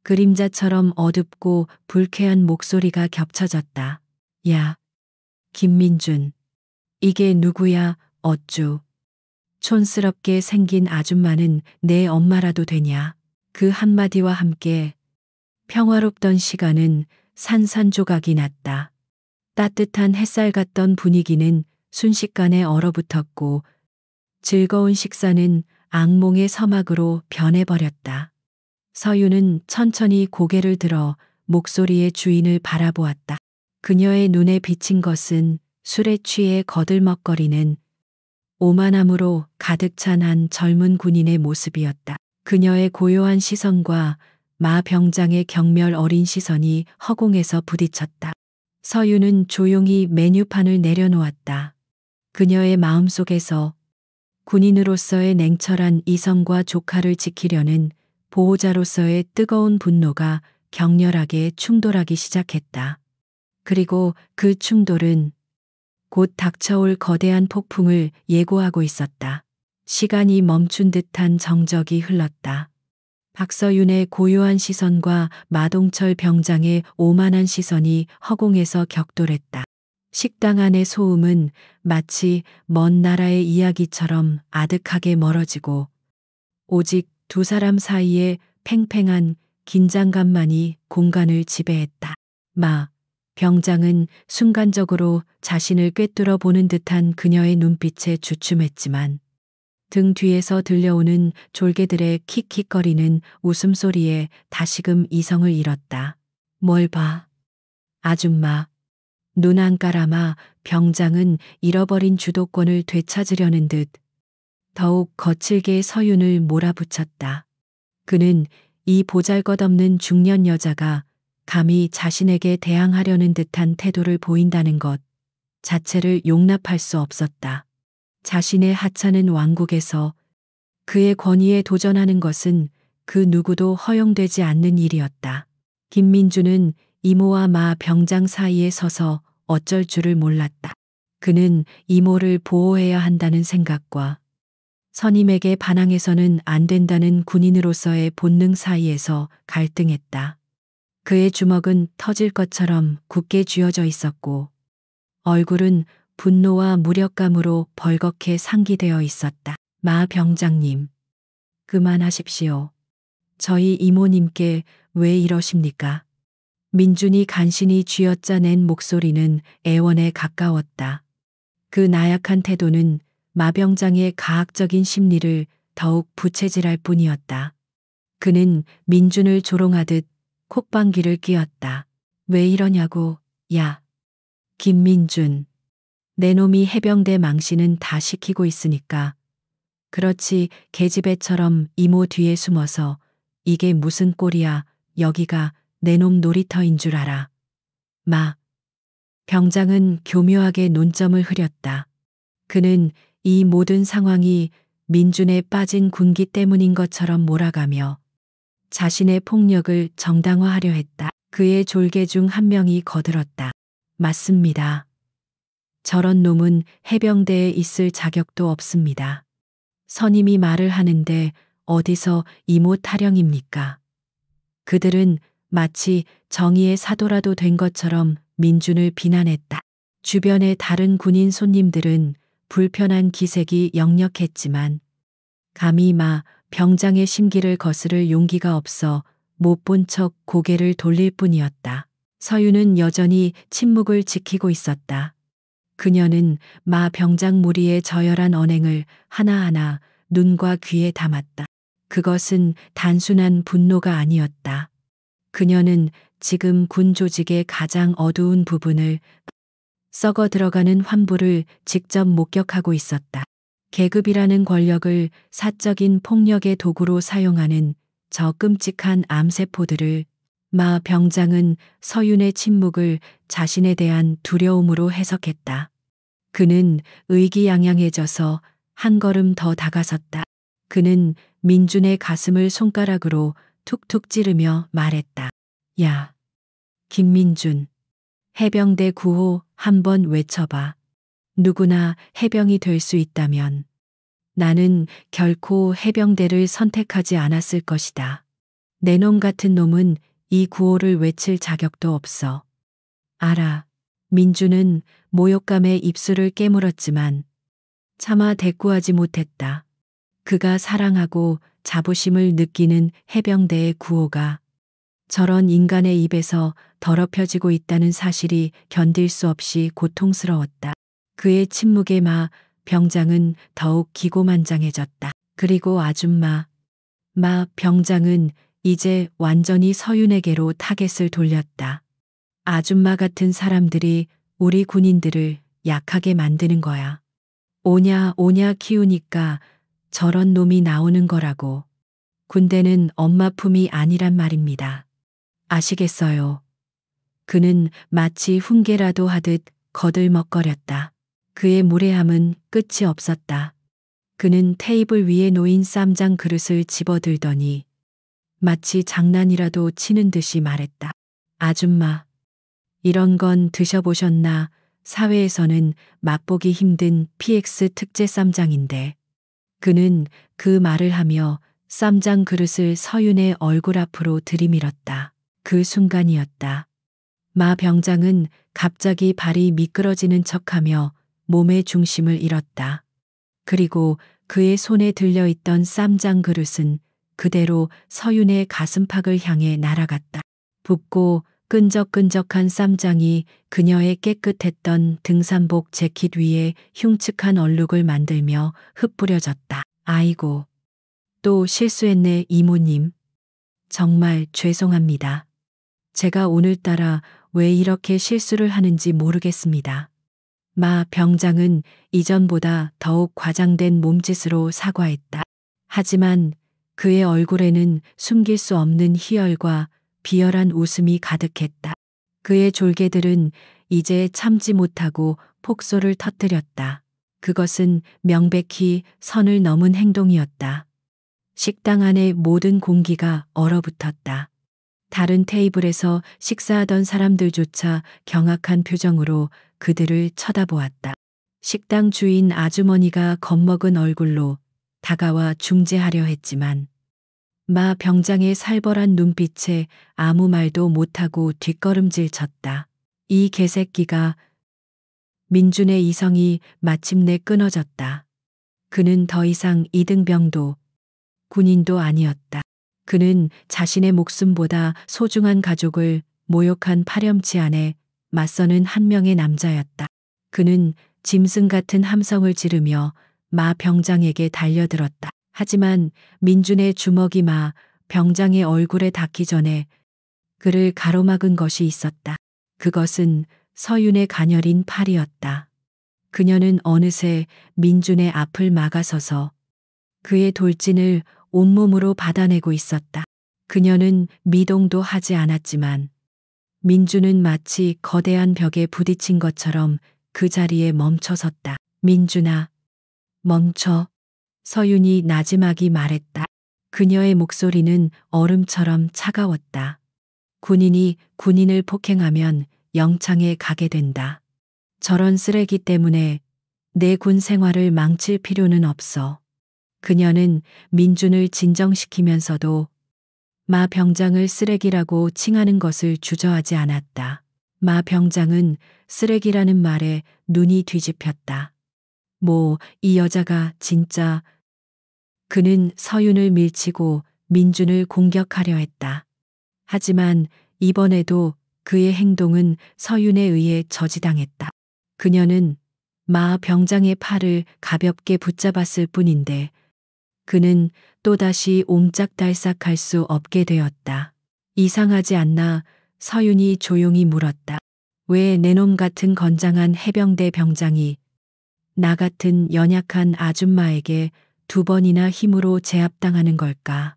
그림자처럼 어둡고 불쾌한 목소리가 겹쳐졌다. 야, 김민준. 이게 누구야? 어쭈. 촌스럽게 생긴 아줌마는 내 엄마라도 되냐? 그 한마디와 함께 평화롭던 시간은 산산조각이 났다. 따뜻한 햇살 같던 분위기는 순식간에 얼어붙었고 즐거운 식사는 악몽의 서막으로 변해버렸다. 서윤은 천천히 고개를 들어 목소리의 주인을 바라보았다. 그녀의 눈에 비친 것은 술에 취해 거들먹거리는 오만함으로 가득 찬 한 젊은 군인의 모습이었다. 그녀의 고요한 시선과 마 병장의 경멸 어린 시선이 허공에서 부딪혔다. 서윤은 조용히 메뉴판을 내려놓았다. 그녀의 마음속에서 군인으로서의 냉철한 이성과 조카를 지키려는 보호자로서의 뜨거운 분노가 격렬하게 충돌하기 시작했다. 그리고 그 충돌은 곧 닥쳐올 거대한 폭풍을 예고하고 있었다. 시간이 멈춘 듯한 정적이 흘렀다. 박서윤의 고요한 시선과 마동철 병장의 오만한 시선이 허공에서 격돌했다. 식당 안의 소음은 마치 먼 나라의 이야기처럼 아득하게 멀어지고 오직 두 사람 사이에 팽팽한 긴장감만이 공간을 지배했다. 마 병장은 순간적으로 자신을 꿰뚫어 보는 듯한 그녀의 눈빛에 주춤했지만 등 뒤에서 들려오는 졸개들의 킥킥거리는 웃음소리에 다시금 이성을 잃었다. 뭘 봐. 아줌마. 눈 안 까라마. 병장은 잃어버린 주도권을 되찾으려는 듯 더욱 거칠게 서윤을 몰아붙였다. 그는 이 보잘것없는 중년 여자가 감히 자신에게 대항하려는 듯한 태도를 보인다는 것 자체를 용납할 수 없었다. 자신의 하찮은 왕국에서 그의 권위에 도전하는 것은 그 누구도 허용되지 않는 일이었다. 김민주는 이모와 마 병장 사이에 서서 어쩔 줄을 몰랐다. 그는 이모를 보호해야 한다는 생각과 선임에게 반항해서는 안 된다는 군인으로서의 본능 사이에서 갈등했다. 그의 주먹은 터질 것처럼 굳게 쥐어져 있었고 얼굴은 분노와 무력감으로 벌겋게 상기되어 있었다. 마 병장님, 그만하십시오. 저희 이모님께 왜 이러십니까? 민준이 간신히 쥐어짜낸 목소리는 애원에 가까웠다. 그 나약한 태도는 마 병장의 가학적인 심리를 더욱 부채질할 뿐이었다. 그는 민준을 조롱하듯 콧방귀를 뀌었다. 왜 이러냐고. 야, 김민준. 내 놈이 해병대 망신은 다 시키고 있으니까. 그렇지 계집애처럼 이모 뒤에 숨어서 이게 무슨 꼴이야. 여기가 내 놈 놀이터인 줄 알아. 마. 병장은 교묘하게 논점을 흐렸다. 그는 이 모든 상황이 민준에 빠진 군기 때문인 것처럼 몰아가며 자신의 폭력을 정당화하려 했다. 그의 졸개 중 한 명이 거들었다. 맞습니다. 저런 놈은 해병대에 있을 자격도 없습니다. 선임이 말을 하는데 어디서 이모 타령입니까? 그들은 마치 정의의 사도라도 된 것처럼 민준을 비난했다. 주변의 다른 군인 손님들은 불편한 기색이 역력했지만 감히 마 병장의 심기를 거스를 용기가 없어 못 본 척 고개를 돌릴 뿐이었다. 서유는 여전히 침묵을 지키고 있었다. 그녀는 마 병장 무리의 저열한 언행을 하나하나 눈과 귀에 담았다. 그것은 단순한 분노가 아니었다. 그녀는 지금 군 조직의 가장 어두운 부분을, 썩어 들어가는 환부를 직접 목격하고 있었다. 계급이라는 권력을 사적인 폭력의 도구로 사용하는 저 끔찍한 암세포들을. 마 병장은 서윤의 침묵을 자신에 대한 두려움으로 해석했다. 그는 의기양양해져서 한 걸음 더 다가섰다. 그는 민준의 가슴을 손가락으로 툭툭 찌르며 말했다. 야, 김민준. 해병대 구호 한번 외쳐봐. 누구나 해병이 될 수 있다면 나는 결코 해병대를 선택하지 않았을 것이다. 내 놈 같은 놈은 이 구호를 외칠 자격도 없어. 알아. 민주는 모욕감에 입술을 깨물었지만 차마 대꾸하지 못했다. 그가 사랑하고 자부심을 느끼는 해병대의 구호가 저런 인간의 입에서 더럽혀지고 있다는 사실이 견딜 수 없이 고통스러웠다. 그의 침묵에 마 병장은 더욱 기고만장해졌다. 그리고 아줌마. 마 병장은 이제 완전히 서윤에게로 타겟을 돌렸다. 아줌마 같은 사람들이 우리 군인들을 약하게 만드는 거야. 오냐 오냐 키우니까 저런 놈이 나오는 거라고. 군대는 엄마 품이 아니란 말입니다. 아시겠어요? 그는 마치 훈계라도 하듯 거들먹거렸다. 그의 무례함은 끝이 없었다. 그는 테이블 위에 놓인 쌈장 그릇을 집어들더니 마치 장난이라도 치는 듯이 말했다. 아줌마, 이런 건 드셔보셨나? 사회에서는 맛보기 힘든 PX 특제 쌈장인데. 그는 그 말을 하며 쌈장 그릇을 서윤의 얼굴 앞으로 들이밀었다. 그 순간이었다. 마 병장은 갑자기 발이 미끄러지는 척하며 몸의 중심을 잃었다. 그리고 그의 손에 들려있던 쌈장 그릇은 그대로 서윤의 가슴팍을 향해 날아갔다. 붓고 끈적끈적한 쌈장이 그녀의 깨끗했던 등산복 재킷 위에 흉측한 얼룩을 만들며 흩뿌려졌다. 아이고, 또 실수했네 이모님. 정말 죄송합니다. 제가 오늘따라 왜 이렇게 실수를 하는지 모르겠습니다. 마 병장은 이전보다 더욱 과장된 몸짓으로 사과했다. 하지만 그의 얼굴에는 숨길 수 없는 희열과 비열한 웃음이 가득했다. 그의 졸개들은 이제 참지 못하고 폭소를 터뜨렸다. 그것은 명백히 선을 넘은 행동이었다. 식당 안의 모든 공기가 얼어붙었다. 다른 테이블에서 식사하던 사람들조차 경악한 표정으로 그들을 쳐다보았다. 식당 주인 아주머니가 겁먹은 얼굴로 다가와 중재하려 했지만 마 병장의 살벌한 눈빛에 아무 말도 못하고 뒷걸음질 쳤다. 이 개새끼가. 민준의 이성이 마침내 끊어졌다. 그는 더 이상 이등병도 군인도 아니었다. 그는 자신의 목숨보다 소중한 가족을 모욕한 파렴치 안에 맞서는 한 명의 남자였다. 그는 짐승 같은 함성을 지르며 마 병장에게 달려들었다. 하지만 민준의 주먹이 마 병장의 얼굴에 닿기 전에 그를 가로막은 것이 있었다. 그것은 서윤의 가녀린 팔이었다. 그녀는 어느새 민준의 앞을 막아서서 그의 돌진을 온몸으로 받아내고 있었다. 그녀는 미동도 하지 않았지만 민준은 마치 거대한 벽에 부딪힌 것처럼 그 자리에 멈춰섰다. 민준아, 멈춰. 서윤이 나지막이 말했다. 그녀의 목소리는 얼음처럼 차가웠다. 군인이 군인을 폭행하면 영창에 가게 된다. 저런 쓰레기 때문에 내 군 생활을 망칠 필요는 없어. 그녀는 민준을 진정시키면서도 마 병장을 쓰레기라고 칭하는 것을 주저하지 않았다. 마 병장은 쓰레기라는 말에 눈이 뒤집혔다. 뭐, 이 여자가 진짜. 그는 서윤을 밀치고 민준을 공격하려 했다. 하지만 이번에도 그의 행동은 서윤에 의해 저지당했다. 그녀는 마 병장의 팔을 가볍게 붙잡았을 뿐인데 그는 또다시 옴짝달싹할 수 없게 되었다. 이상하지 않나? 서윤이 조용히 물었다. 왜 내놈 같은 건장한 해병대 병장이 나 같은 연약한 아줌마에게 2번이나 힘으로 제압당하는 걸까?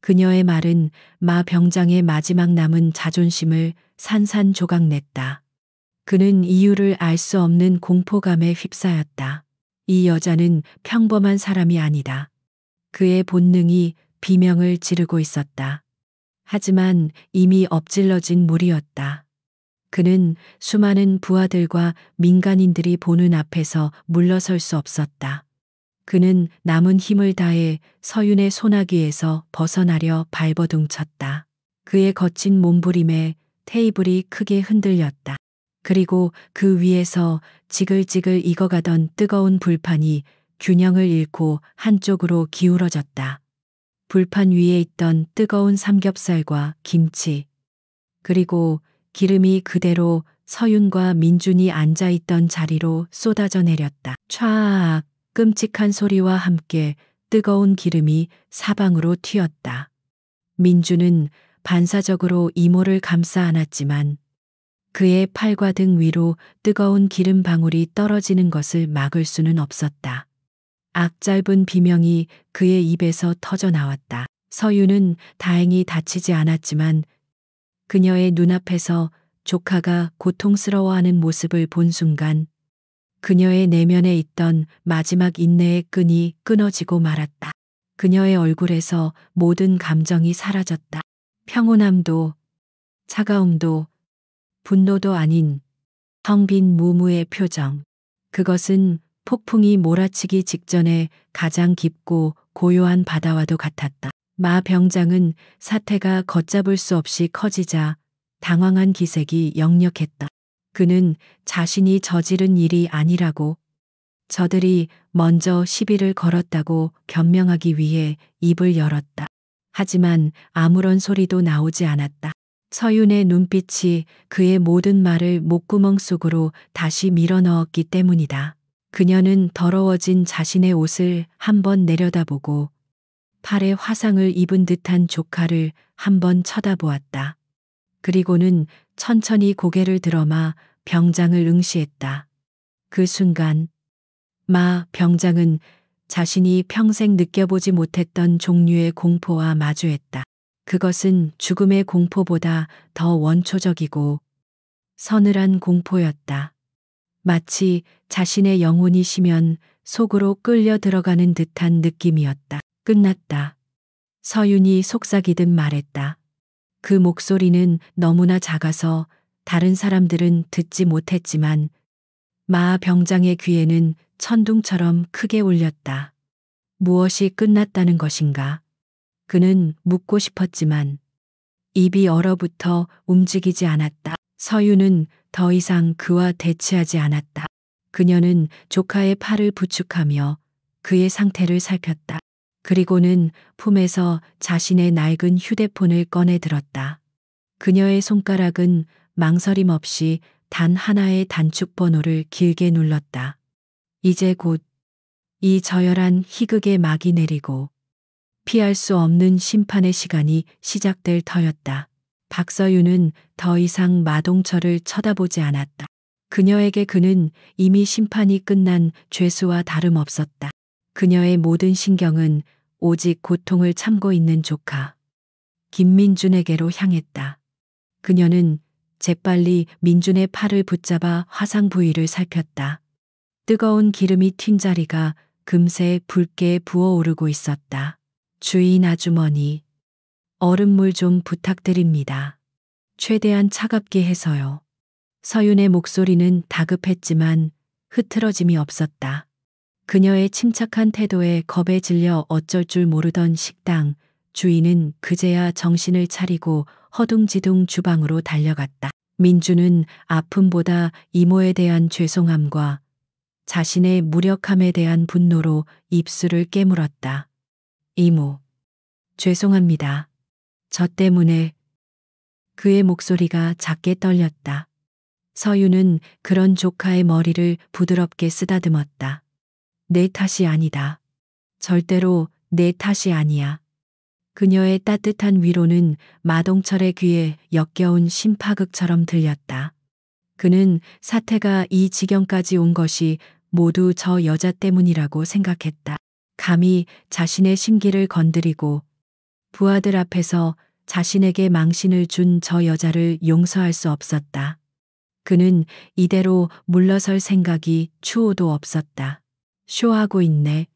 그녀의 말은 마 병장의 마지막 남은 자존심을 산산조각냈다. 그는 이유를 알 수 없는 공포감에 휩싸였다. 이 여자는 평범한 사람이 아니다. 그의 본능이 비명을 지르고 있었다. 하지만 이미 엎질러진 물이었다. 그는 수많은 부하들과 민간인들이 보는 앞에서 물러설 수 없었다. 그는 남은 힘을 다해 서윤의 소나기에서 벗어나려 발버둥쳤다. 그의 거친 몸부림에 테이블이 크게 흔들렸다. 그리고 그 위에서 지글지글 익어가던 뜨거운 불판이 균형을 잃고 한쪽으로 기울어졌다. 불판 위에 있던 뜨거운 삼겹살과 김치, 그리고 기름이 그대로 서윤과 민준이 앉아 있던 자리로 쏟아져 내렸다. 촤악! 끔찍한 소리와 함께 뜨거운 기름이 사방으로 튀었다. 민준은 반사적으로 이모를 감싸 안았지만 그의 팔과 등 위로 뜨거운 기름 방울이 떨어지는 것을 막을 수는 없었다. 악짧은 비명이 그의 입에서 터져 나왔다. 서윤은 다행히 다치지 않았지만 그녀의 눈앞에서 조카가 고통스러워하는 모습을 본 순간 그녀의 내면에 있던 마지막 인내의 끈이 끊어지고 말았다. 그녀의 얼굴에서 모든 감정이 사라졌다. 평온함도, 차가움도, 분노도 아닌 텅 빈 무무의 표정. 그것은 폭풍이 몰아치기 직전에 가장 깊고 고요한 바다와도 같았다. 마 병장은 사태가 걷잡을 수 없이 커지자 당황한 기색이 역력했다. 그는 자신이 저지른 일이 아니라고, 저들이 먼저 시비를 걸었다고 변명하기 위해 입을 열었다. 하지만 아무런 소리도 나오지 않았다. 서윤의 눈빛이 그의 모든 말을 목구멍 속으로 다시 밀어넣었기 때문이다. 그녀는 더러워진 자신의 옷을 한번 내려다보고 팔에 화상을 입은 듯한 조카를 한번 쳐다보았다. 그리고는 천천히 고개를 들어마 병장을 응시했다. 그 순간 마 병장은 자신이 평생 느껴보지 못했던 종류의 공포와 마주했다. 그것은 죽음의 공포보다 더 원초적이고 서늘한 공포였다. 마치 자신의 영혼이 쉬면 속으로 끌려 들어가는 듯한 느낌이었다. 끝났다. 서윤이 속삭이듯 말했다. 그 목소리는 너무나 작아서 다른 사람들은 듣지 못했지만 마 병장의 귀에는 천둥처럼 크게 울렸다. 무엇이 끝났다는 것인가? 그는 묻고 싶었지만 입이 얼어붙어 움직이지 않았다. 서윤은 더 이상 그와 대치하지 않았다. 그녀는 조카의 팔을 부축하며 그의 상태를 살폈다. 그리고는 품에서 자신의 낡은 휴대폰을 꺼내 들었다. 그녀의 손가락은 망설임 없이 단 하나의 단축 번호를 길게 눌렀다. 이제 곧 이 저열한 희극의 막이 내리고 피할 수 없는 심판의 시간이 시작될 터였다. 박서윤은 더 이상 마동철을 쳐다보지 않았다. 그녀에게 그는 이미 심판이 끝난 죄수와 다름없었다. 그녀의 모든 신경은 오직 고통을 참고 있는 조카 김민준에게로 향했다. 그녀는 재빨리 민준의 팔을 붙잡아 화상 부위를 살폈다. 뜨거운 기름이 튄 자리가 금세 붉게 부어오르고 있었다. 주인 아주머니, 얼음물 좀 부탁드립니다. 최대한 차갑게 해서요. 서윤의 목소리는 다급했지만 흐트러짐이 없었다. 그녀의 침착한 태도에 겁에 질려 어쩔 줄 모르던 식당 주인은 그제야 정신을 차리고 허둥지둥 주방으로 달려갔다. 민주는 아픔보다 이모에 대한 죄송함과 자신의 무력함에 대한 분노로 입술을 깨물었다. 이모, 죄송합니다. 저 때문에. 그의 목소리가 작게 떨렸다. 서윤은 그런 조카의 머리를 부드럽게 쓰다듬었다. 내 탓이 아니다. 절대로 내 탓이 아니야. 그녀의 따뜻한 위로는 마동철의 귀에 역겨운 심파극처럼 들렸다. 그는 사태가 이 지경까지 온 것이 모두 저 여자 때문이라고 생각했다. 감히 자신의 심기를 건드리고 부하들 앞에서 자신에게 망신을 준 저 여자를 용서할 수 없었다. 그는 이대로 물러설 생각이 추호도 없었다. 쇼하고 있네.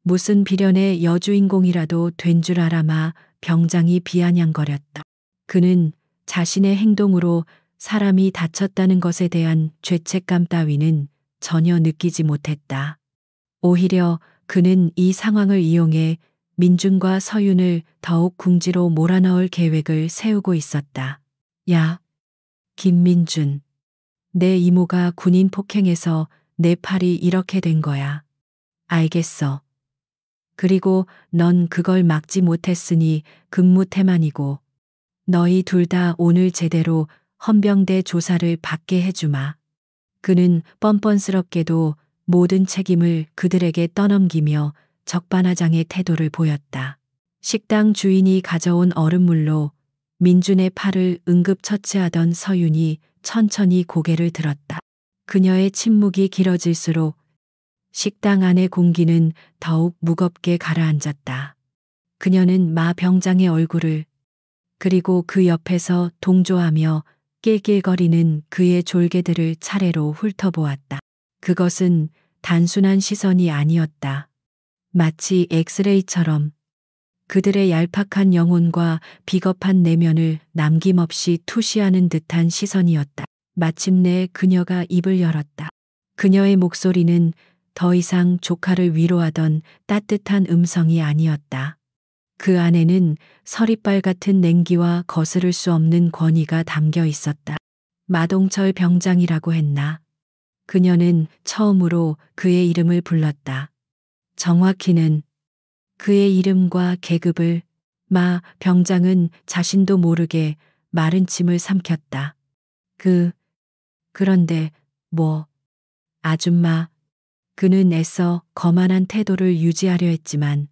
무슨 비련의 여주인공이라도 된 줄 알아마. 병장이 비아냥거렸다. 그는 자신의 행동으로 사람이 다쳤다는 것에 대한 죄책감 따위는 전혀 느끼지 못했다. 오히려 그는 이 상황을 이용해 민준과 서윤을 더욱 궁지로 몰아넣을 계획을 세우고 있었다. 야, 김민준. 내 이모가 군인 폭행해서 내 팔이 이렇게 된 거야. 알겠어. 그리고 넌 그걸 막지 못했으니 근무태만이고 너희 둘 다 오늘 제대로 헌병대 조사를 받게 해주마. 그는 뻔뻔스럽게도 모든 책임을 그들에게 떠넘기며 적반하장의 태도를 보였다. 식당 주인이 가져온 얼음물로 민준의 팔을 응급처치하던 서윤이 천천히 고개를 들었다. 그녀의 침묵이 길어질수록 식당 안의 공기는 더욱 무겁게 가라앉았다. 그녀는 마 병장의 얼굴을 그리고 그 옆에서 동조하며 낄낄거리는 그의 졸개들을 차례로 훑어보았다. 그것은 단순한 시선이 아니었다. 마치 엑스레이처럼 그들의 얄팍한 영혼과 비겁한 내면을 남김없이 투시하는 듯한 시선이었다. 마침내 그녀가 입을 열었다. 그녀의 목소리는 더 이상 조카를 위로하던 따뜻한 음성이 아니었다. 그 안에는 서리빨 같은 냉기와 거스를 수 없는 권위가 담겨 있었다. 마동철 병장이라고 했나? 그녀는 처음으로 그의 이름을 불렀다. 정확히는 그의 이름과 계급을. 마 병장은 자신도 모르게 마른 침을 삼켰다. 그런데 뭐. 아줌마. 그는 애써 거만한 태도를 유지하려 했지만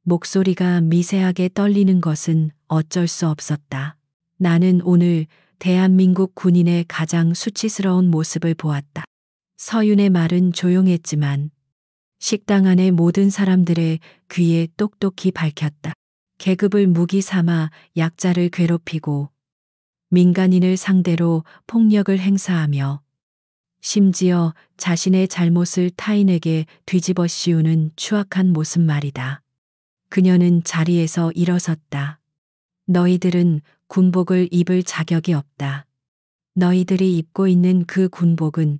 목소리가 미세하게 떨리는 것은 어쩔 수 없었다. 나는 오늘 대한민국 군인의 가장 수치스러운 모습을 보았다. 서윤의 말은 조용했지만 식당 안의 모든 사람들의 귀에 똑똑히 밝혔다. 계급을 무기 삼아 약자를 괴롭히고 민간인을 상대로 폭력을 행사하며 심지어 자신의 잘못을 타인에게 뒤집어 씌우는 추악한 모습 말이다. 그녀는 자리에서 일어섰다. 너희들은 군복을 입을 자격이 없다. 너희들이 입고 있는 그 군복은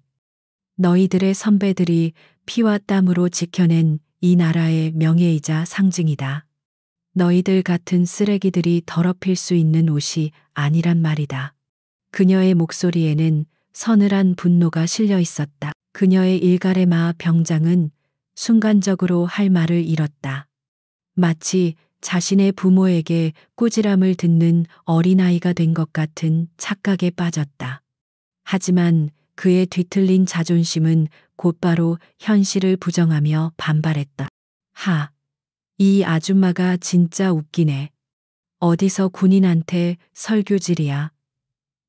너희들의 선배들이 피와 땀으로 지켜낸 이 나라의 명예이자 상징이다. 너희들 같은 쓰레기들이 더럽힐 수 있는 옷이 아니란 말이다. 그녀의 목소리에는 서늘한 분노가 실려 있었다. 그녀의 일갈의 마 병장은 순간적으로 할 말을 잃었다. 마치 자신의 부모에게 꾸지람을 듣는 어린아이가 된 것 같은 착각에 빠졌다. 하지만 그의 뒤틀린 자존심은 곧바로 현실을 부정하며 반발했다. 이 아줌마가 진짜 웃기네. 어디서 군인한테 설교질이야.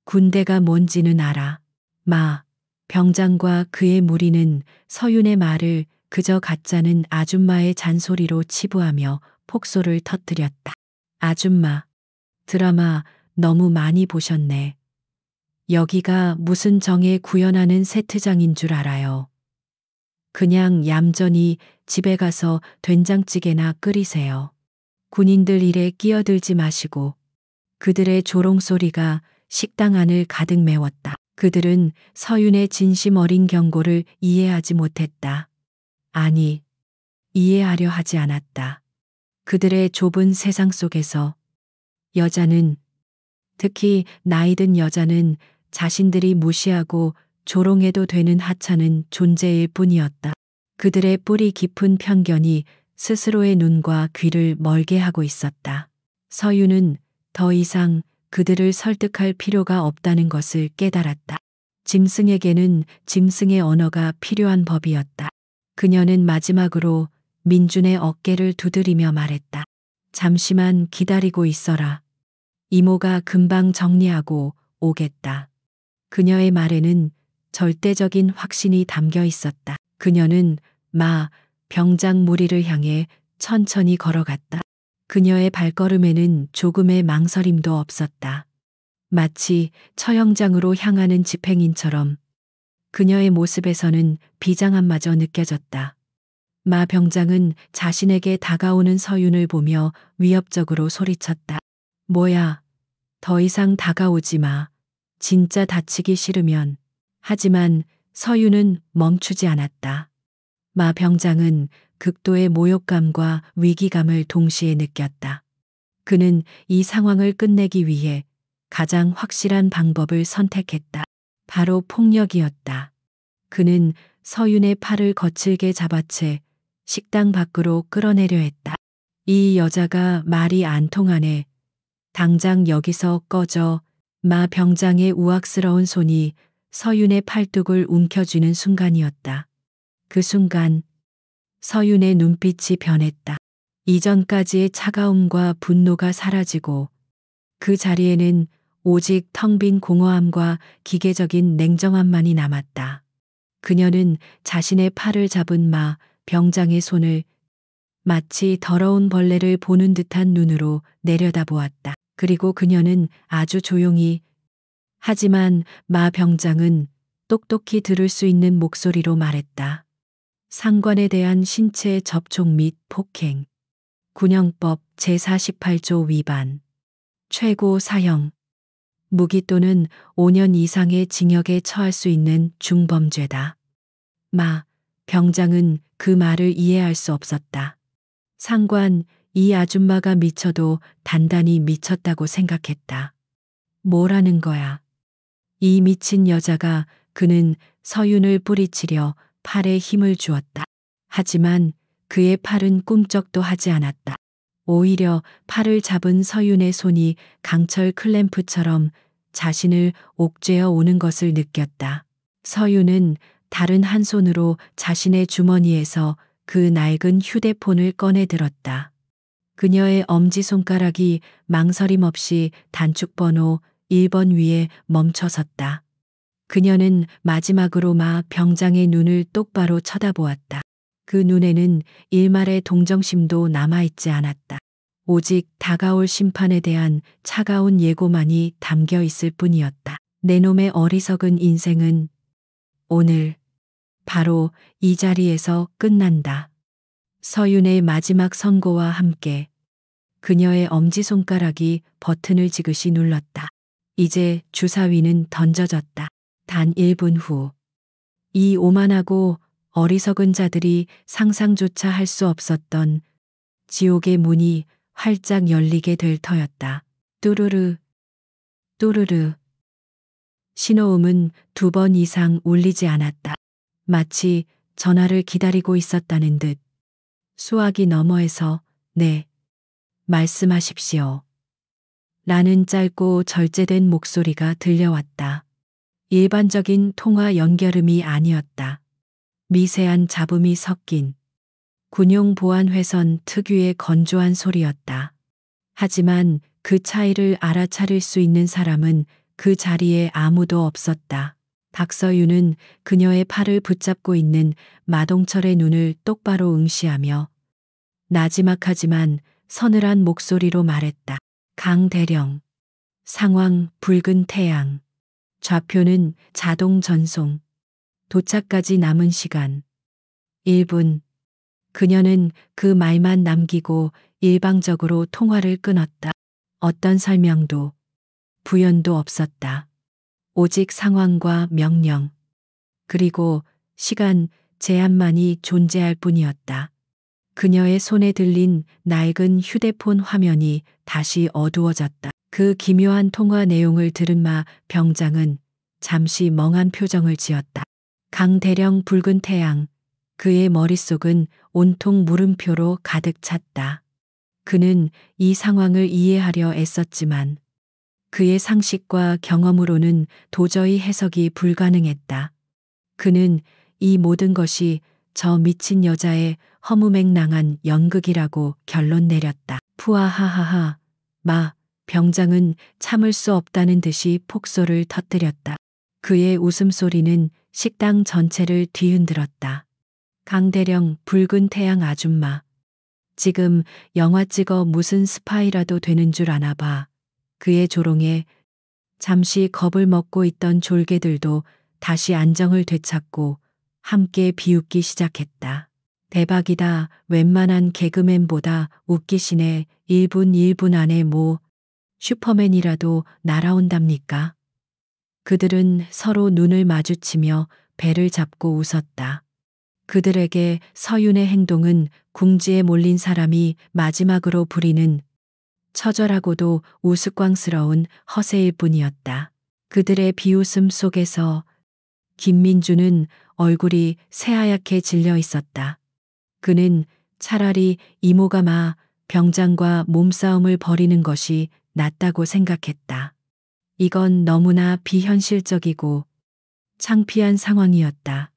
군대가 뭔지는 알아. 마 병장과 그의 무리는 서윤의 말을 그저 가짜는 아줌마의 잔소리로 치부하며 폭소를 터뜨렸다. 아줌마, 드라마 너무 많이 보셨네. 여기가 무슨 정에 구현하는 세트장인 줄 알아요. 그냥 얌전히 집에 가서 된장찌개나 끓이세요. 군인들 일에 끼어들지 마시고. 그들의 조롱소리가 식당 안을 가득 메웠다. 그들은 서윤의 진심 어린 경고를 이해하지 못했다. 아니, 이해하려 하지 않았다. 그들의 좁은 세상 속에서 여자는, 특히 나이든 여자는 자신들이 무시하고 조롱해도 되는 하찮은 존재일 뿐이었다. 그들의 뿌리 깊은 편견이 스스로의 눈과 귀를 멀게 하고 있었다. 서윤은 더 이상 그들을 설득할 필요가 없다는 것을 깨달았다. 짐승에게는 짐승의 언어가 필요한 법이었다. 그녀는 마지막으로 민준의 어깨를 두드리며 말했다. 잠시만 기다리고 있어라. 이모가 금방 정리하고 오겠다. 그녀의 말에는 절대적인 확신이 담겨 있었다. 그녀는 병장 무리를 향해 천천히 걸어갔다. 그녀의 발걸음에는 조금의 망설임도 없었다. 마치 처형장으로 향하는 집행인처럼 그녀의 모습에서는 비장함마저 느껴졌다. 마 병장은 자신에게 다가오는 서윤을 보며 위협적으로 소리쳤다. 뭐야, 더 이상 다가오지 마. 진짜 다치기 싫으면. 하지만 서윤은 멈추지 않았다. 마 병장은 극도의 모욕감과 위기감을 동시에 느꼈다. 그는 이 상황을 끝내기 위해 가장 확실한 방법을 선택했다. 바로 폭력이었다. 그는 서윤의 팔을 거칠게 잡아채 식당 밖으로 끌어내려 했다. 이 여자가 말이 안 통하네. 당장 여기서 꺼져. 마 병장의 우악스러운 손이 서윤의 팔뚝을 움켜쥐는 순간이었다. 그 순간 서윤의 눈빛이 변했다. 이전까지의 차가움과 분노가 사라지고 그 자리에는 오직 텅 빈 공허함과 기계적인 냉정함만이 남았다. 그녀는 자신의 팔을 잡은 마 병장의 손을 마치 더러운 벌레를 보는 듯한 눈으로 내려다보았다. 그리고 그녀는 아주 조용히, 하지만 마 병장은 똑똑히 들을 수 있는 목소리로 말했다. 상관에 대한 신체 접촉 및 폭행. 군형법 제48조 위반. 최고 사형. 무기 또는 5년 이상의 징역에 처할 수 있는 중범죄다. 마 병장은 그 말을 이해할 수 없었다. 상관, 이 아줌마가 미쳐도 단단히 미쳤다고 생각했다. 뭐라는 거야? 이 미친 여자가. 그는 서윤을 뿌리치려 팔에 힘을 주었다. 하지만 그의 팔은 꿈쩍도 하지 않았다. 오히려 팔을 잡은 서윤의 손이 강철 클램프처럼 자신을 옥죄어 오는 것을 느꼈다. 서윤은 다른 한 손으로 자신의 주머니에서 그 낡은 휴대폰을 꺼내 들었다. 그녀의 엄지손가락이 망설임 없이 단축번호 1번 위에 멈춰섰다. 그녀는 마지막으로 마 병장의 눈을 똑바로 쳐다보았다. 그 눈에는 일말의 동정심도 남아있지 않았다. 오직 다가올 심판에 대한 차가운 예고만이 담겨 있을 뿐이었다. 내 놈의 어리석은 인생은 오늘 바로 이 자리에서 끝난다. 서윤의 마지막 선고와 함께 그녀의 엄지손가락이 버튼을 지그시 눌렀다. 이제 주사위는 던져졌다. 단 1분 후 이 오만하고 어리석은 자들이 상상조차 할 수 없었던 지옥의 문이 활짝 열리게 될 터였다. 뚜루르, 뚜루르. 신호음은 2번 이상 울리지 않았다. 마치 전화를 기다리고 있었다는 듯. 수화기 너머에서 네, 말씀하십시오. 라는 짧고 절제된 목소리가 들려왔다. 일반적인 통화 연결음이 아니었다. 미세한 잡음이 섞인 군용 보안회선 특유의 건조한 소리였다. 하지만 그 차이를 알아차릴 수 있는 사람은 그 자리에 아무도 없었다. 박서윤은 그녀의 팔을 붙잡고 있는 마동철의 눈을 똑바로 응시하며 나지막하지만 서늘한 목소리로 말했다. 강 대령. 상황 붉은 태양. 좌표는 자동 전송. 도착까지 남은 시간 1분. 그녀는 그 말만 남기고 일방적으로 통화를 끊었다. 어떤 설명도 부연도 없었다. 오직 상황과 명령, 그리고 시간 제한만이 존재할 뿐이었다. 그녀의 손에 들린 낡은 휴대폰 화면이 다시 어두워졌다. 그 기묘한 통화 내용을 들은 마 병장은 잠시 멍한 표정을 지었다. 강대령 붉은 태양, 그의 머릿속은 온통 물음표로 가득 찼다. 그는 이 상황을 이해하려 애썼지만 그의 상식과 경험으로는 도저히 해석이 불가능했다. 그는 이 모든 것이 저 미친 여자의 허무맹랑한 연극이라고 결론 내렸다. 푸아하하하. 마 병장은 참을 수 없다는 듯이 폭소를 터뜨렸다. 그의 웃음소리는 식당 전체를 뒤흔들었다. 강대령 붉은 태양 아줌마. 지금 영화 찍어 무슨 스파이라도 되는 줄 아나 봐. 그의 조롱에 잠시 겁을 먹고 있던 졸개들도 다시 안정을 되찾고 함께 비웃기 시작했다. 대박이다. 웬만한 개그맨보다 웃기시네. 1분 안에 뭐 슈퍼맨이라도 날아온답니까? 그들은 서로 눈을 마주치며 배를 잡고 웃었다. 그들에게 서윤의 행동은 궁지에 몰린 사람이 마지막으로 부리는 처절하고도 우스꽝스러운 허세일 뿐이었다. 그들의 비웃음 속에서 김민주는 얼굴이 새하얗게 질려 있었다. 그는 차라리 이모가 마 병장과 몸싸움을 벌이는 것이 낫다고 생각했다. 이건 너무나 비현실적이고 창피한 상황이었다.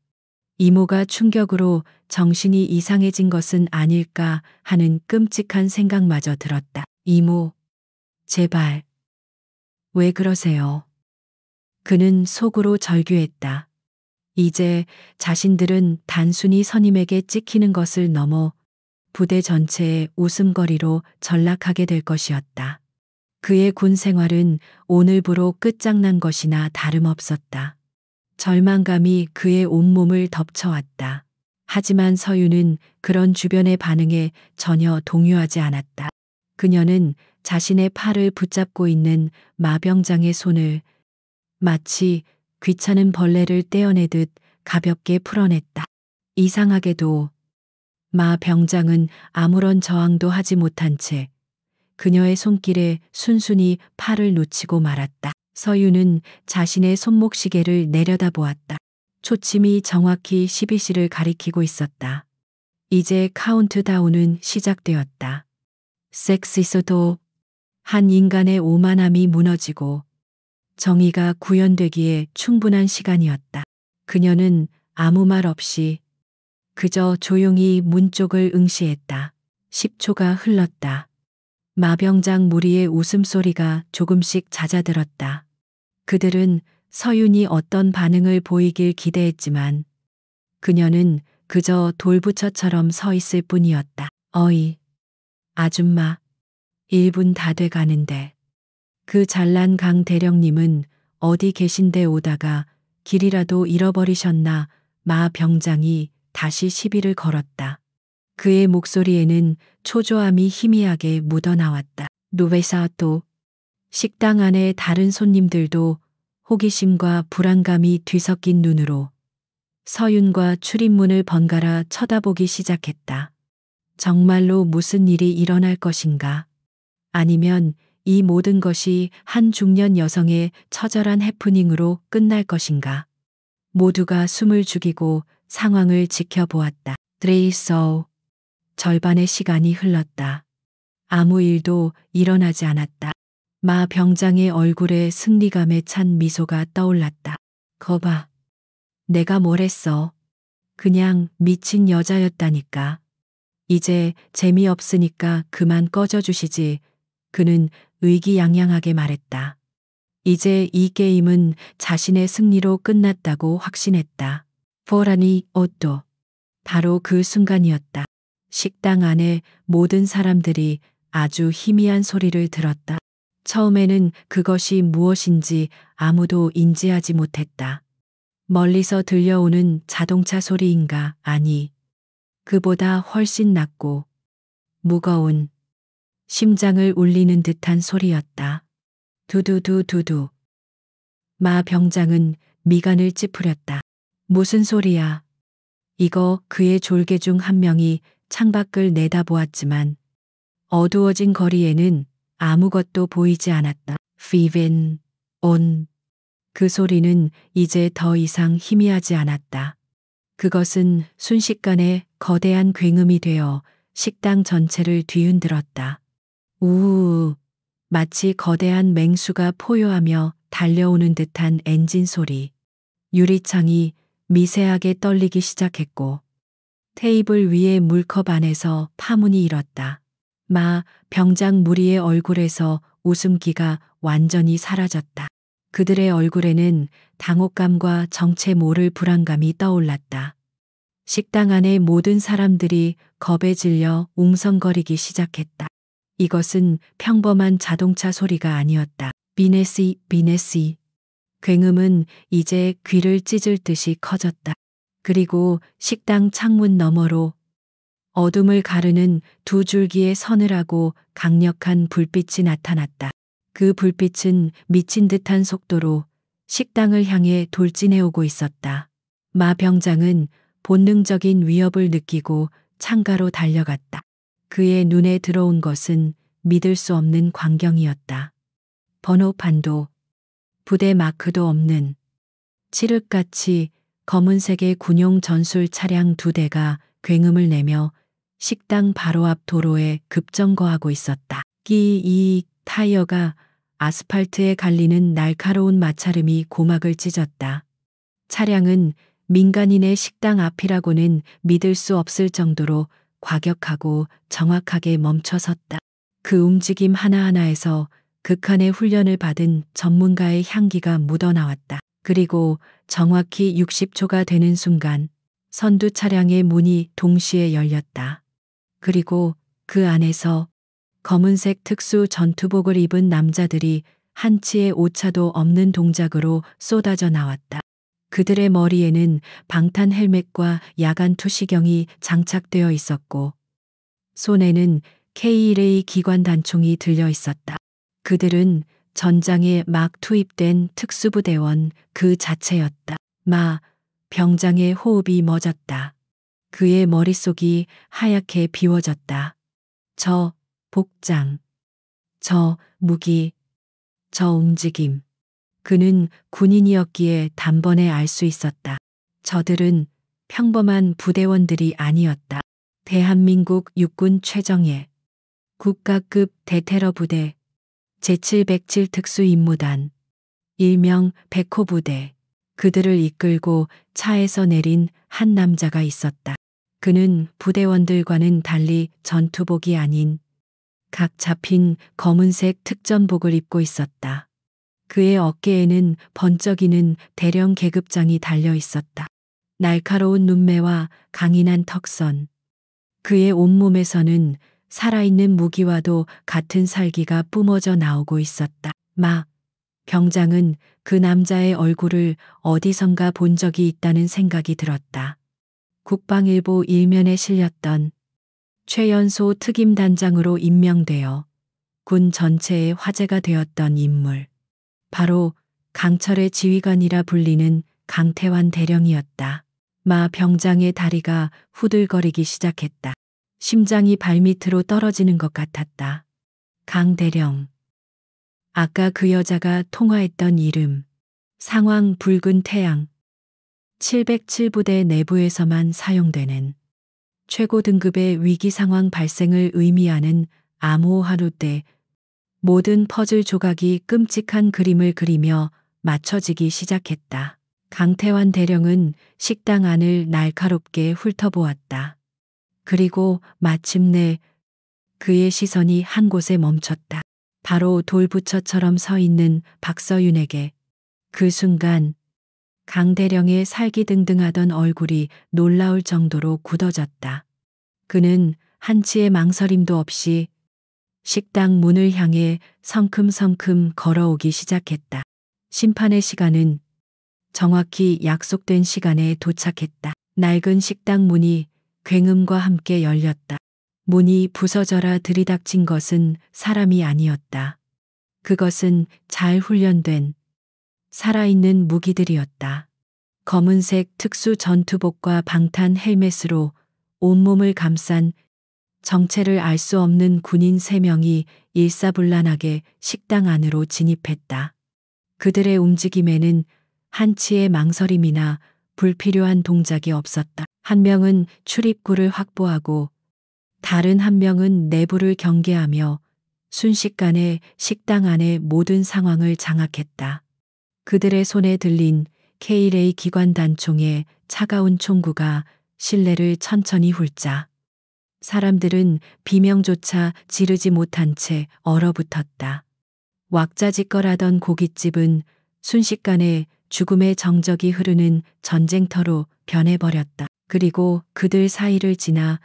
이모가 충격으로 정신이 이상해진 것은 아닐까 하는 끔찍한 생각마저 들었다. 이모, 제발. 왜 그러세요? 그는 속으로 절규했다. 이제 자신들은 단순히 선임에게 찍히는 것을 넘어 부대 전체의 웃음거리로 전락하게 될 것이었다. 그의 군 생활은 오늘부로 끝장난 것이나 다름없었다. 절망감이 그의 온몸을 덮쳐왔다. 하지만 서윤은 그런 주변의 반응에 전혀 동요하지 않았다. 그녀는 자신의 팔을 붙잡고 있는 마병장의 손을 마치 귀찮은 벌레를 떼어내듯 가볍게 풀어냈다. 이상하게도 마병장은 아무런 저항도 하지 못한 채 그녀의 손길에 순순히 팔을 놓치고 말았다. 서윤은 자신의 손목시계를 내려다보았다. 초침이 정확히 12시를 가리키고 있었다. 이제 카운트다운은 시작되었다. 섹스에서도 한 인간의 오만함이 무너지고 정의가 구현되기에 충분한 시간이었다. 그녀는 아무 말 없이 그저 조용히 문 쪽을 응시했다. 10초가 흘렀다. 마병장 무리의 웃음소리가 조금씩 잦아들었다. 그들은 서윤이 어떤 반응을 보이길 기대했지만 그녀는 그저 돌부처처럼 서 있을 뿐이었다. 어이, 아줌마, 1분 다 돼 가는데. 그 잘난 강 대령님은 어디 계신데 오다가 길이라도 잃어버리셨나. 마 병장이 다시 시비를 걸었다. 그의 목소리에는 초조함이 희미하게 묻어나왔다. 노베사또. 식당 안의 다른 손님들도 호기심과 불안감이 뒤섞인 눈으로 서윤과 출입문을 번갈아 쳐다보기 시작했다. 정말로 무슨 일이 일어날 것인가? 아니면 이 모든 것이 한 중년 여성의 처절한 해프닝으로 끝날 것인가? 모두가 숨을 죽이고 상황을 지켜보았다. 드레이서. 절반의 시간이 흘렀다. 아무 일도 일어나지 않았다. 마 병장의 얼굴에 승리감에 찬 미소가 떠올랐다. 거봐. 내가 뭘 했어. 그냥 미친 여자였다니까. 이제 재미없으니까 그만 꺼져주시지. 그는 의기양양하게 말했다. 이제 이 게임은 자신의 승리로 끝났다고 확신했다. 포라니 오또. 바로 그 순간이었다. 식당 안에 모든 사람들이 아주 희미한 소리를 들었다. 처음에는 그것이 무엇인지 아무도 인지하지 못했다. 멀리서 들려오는 자동차 소리인가? 아니, 그보다 훨씬 낮고 무거운 심장을 울리는 듯한 소리였다. 두두두두두. 마 병장은 미간을 찌푸렸다. 무슨 소리야? 이거 그의 졸개 중 한 명이 창밖을 내다보았지만 어두워진 거리에는 아무것도 보이지 않았다. 피벤, 온. 그 소리는 이제 더 이상 희미하지 않았다. 그것은 순식간에 거대한 굉음이 되어 식당 전체를 뒤흔들었다. 우우, 마치 거대한 맹수가 포효하며 달려오는 듯한 엔진 소리. 유리창이 미세하게 떨리기 시작했고 테이블 위의 물컵 안에서 파문이 일었다. 마 병장 무리의 얼굴에서 웃음기가 완전히 사라졌다. 그들의 얼굴에는 당혹감과 정체 모를 불안감이 떠올랐다. 식당 안의 모든 사람들이 겁에 질려 웅성거리기 시작했다. 이것은 평범한 자동차 소리가 아니었다. 비네시, 비네시. 굉음은 이제 귀를 찢을 듯이 커졌다. 그리고 식당 창문 너머로 어둠을 가르는 두 줄기의 서늘하고 강력한 불빛이 나타났다. 그 불빛은 미친 듯한 속도로 식당을 향해 돌진해 오고 있었다. 마 병장은 본능적인 위협을 느끼고 창가로 달려갔다. 그의 눈에 들어온 것은 믿을 수 없는 광경이었다. 번호판도 부대 마크도 없는 칠흑같이 검은색의 군용 전술 차량 2대가 굉음을 내며 식당 바로 앞 도로에 급정거하고 있었다. 끼익 타이어가 아스팔트에 갈리는 날카로운 마찰음이 고막을 찢었다. 차량은 민간인의 식당 앞이라고는 믿을 수 없을 정도로 과격하고 정확하게 멈춰섰다. 그 움직임 하나하나에서 극한의 훈련을 받은 전문가의 향기가 묻어나왔다. 그리고 정확히 60초가 되는 순간 선두 차량의 문이 동시에 열렸다. 그리고 그 안에서 검은색 특수 전투복을 입은 남자들이 한치의 오차도 없는 동작으로 쏟아져 나왔다. 그들의 머리에는 방탄 헬멧과 야간 투시경이 장착되어 있었고 손에는 K1A 기관 단총이 들려 있었다. 그들은 전장에 막 투입된 특수부대원 그 자체였다. 마 병장의 호흡이 멎었다. 그의 머릿속이 하얗게 비워졌다. 저 복장, 저 무기, 저 움직임. 그는 군인이었기에 단번에 알 수 있었다. 저들은 평범한 부대원들이 아니었다. 대한민국 육군 최정예 국가급 대테러 부대 제707 특수임무단 일명 백호 부대. 그들을 이끌고 차에서 내린 한 남자가 있었다. 그는 부대원들과는 달리 전투복이 아닌 각 잡힌 검은색 특전복을 입고 있었다. 그의 어깨에는 번쩍이는 대령 계급장이 달려 있었다. 날카로운 눈매와 강인한 턱선. 그의 온몸에서는 살아있는 무기와도 같은 살기가 뿜어져 나오고 있었다. 마 병장은 그 남자의 얼굴을 어디선가 본 적이 있다는 생각이 들었다. 국방일보 일면에 실렸던 최연소 특임단장으로 임명되어 군 전체의 화제가 되었던 인물. 바로 강철의 지휘관이라 불리는 강태환 대령이었다. 마 병장의 다리가 후들거리기 시작했다. 심장이 발밑으로 떨어지는 것 같았다. 강 대령. 아까 그 여자가 통화했던 이름. 상황 붉은 태양. 707부대 내부에서만 사용되는 최고 등급의 위기 상황 발생을 의미하는 암호하루 때 모든 퍼즐 조각이 끔찍한 그림을 그리며 맞춰지기 시작했다. 강태환 대령은 식당 안을 날카롭게 훑어보았다. 그리고 마침내 그의 시선이 한 곳에 멈췄다. 바로 돌부처처럼 서 있는 박서윤에게. 그 순간 강 대령의 살기등등하던 얼굴이 놀라울 정도로 굳어졌다. 그는 한치의 망설임도 없이 식당 문을 향해 성큼성큼 걸어오기 시작했다. 심판의 시간은 정확히 약속된 시간에 도착했다. 낡은 식당 문이 굉음과 함께 열렸다. 문이 부서져라 들이닥친 것은 사람이 아니었다. 그것은 잘 훈련된 살아있는 무기들이었다. 검은색 특수 전투복과 방탄 헬멧으로 온몸을 감싼 정체를 알 수 없는 군인 3명이 일사불란하게 식당 안으로 진입했다. 그들의 움직임에는 한치의 망설임이나 불필요한 동작이 없었다. 한 명은 출입구를 확보하고 다른 한 명은 내부를 경계하며 순식간에 식당 안의 모든 상황을 장악했다. 그들의 손에 들린 K-ray 기관 단총의 차가운 총구가 실내를 천천히 훑자 사람들은 비명조차 지르지 못한 채 얼어붙었다. 왁자지껄하던 고깃집은 순식간에 죽음의 정적이 흐르는 전쟁터로 변해버렸다. 그리고 그들 사이를 지나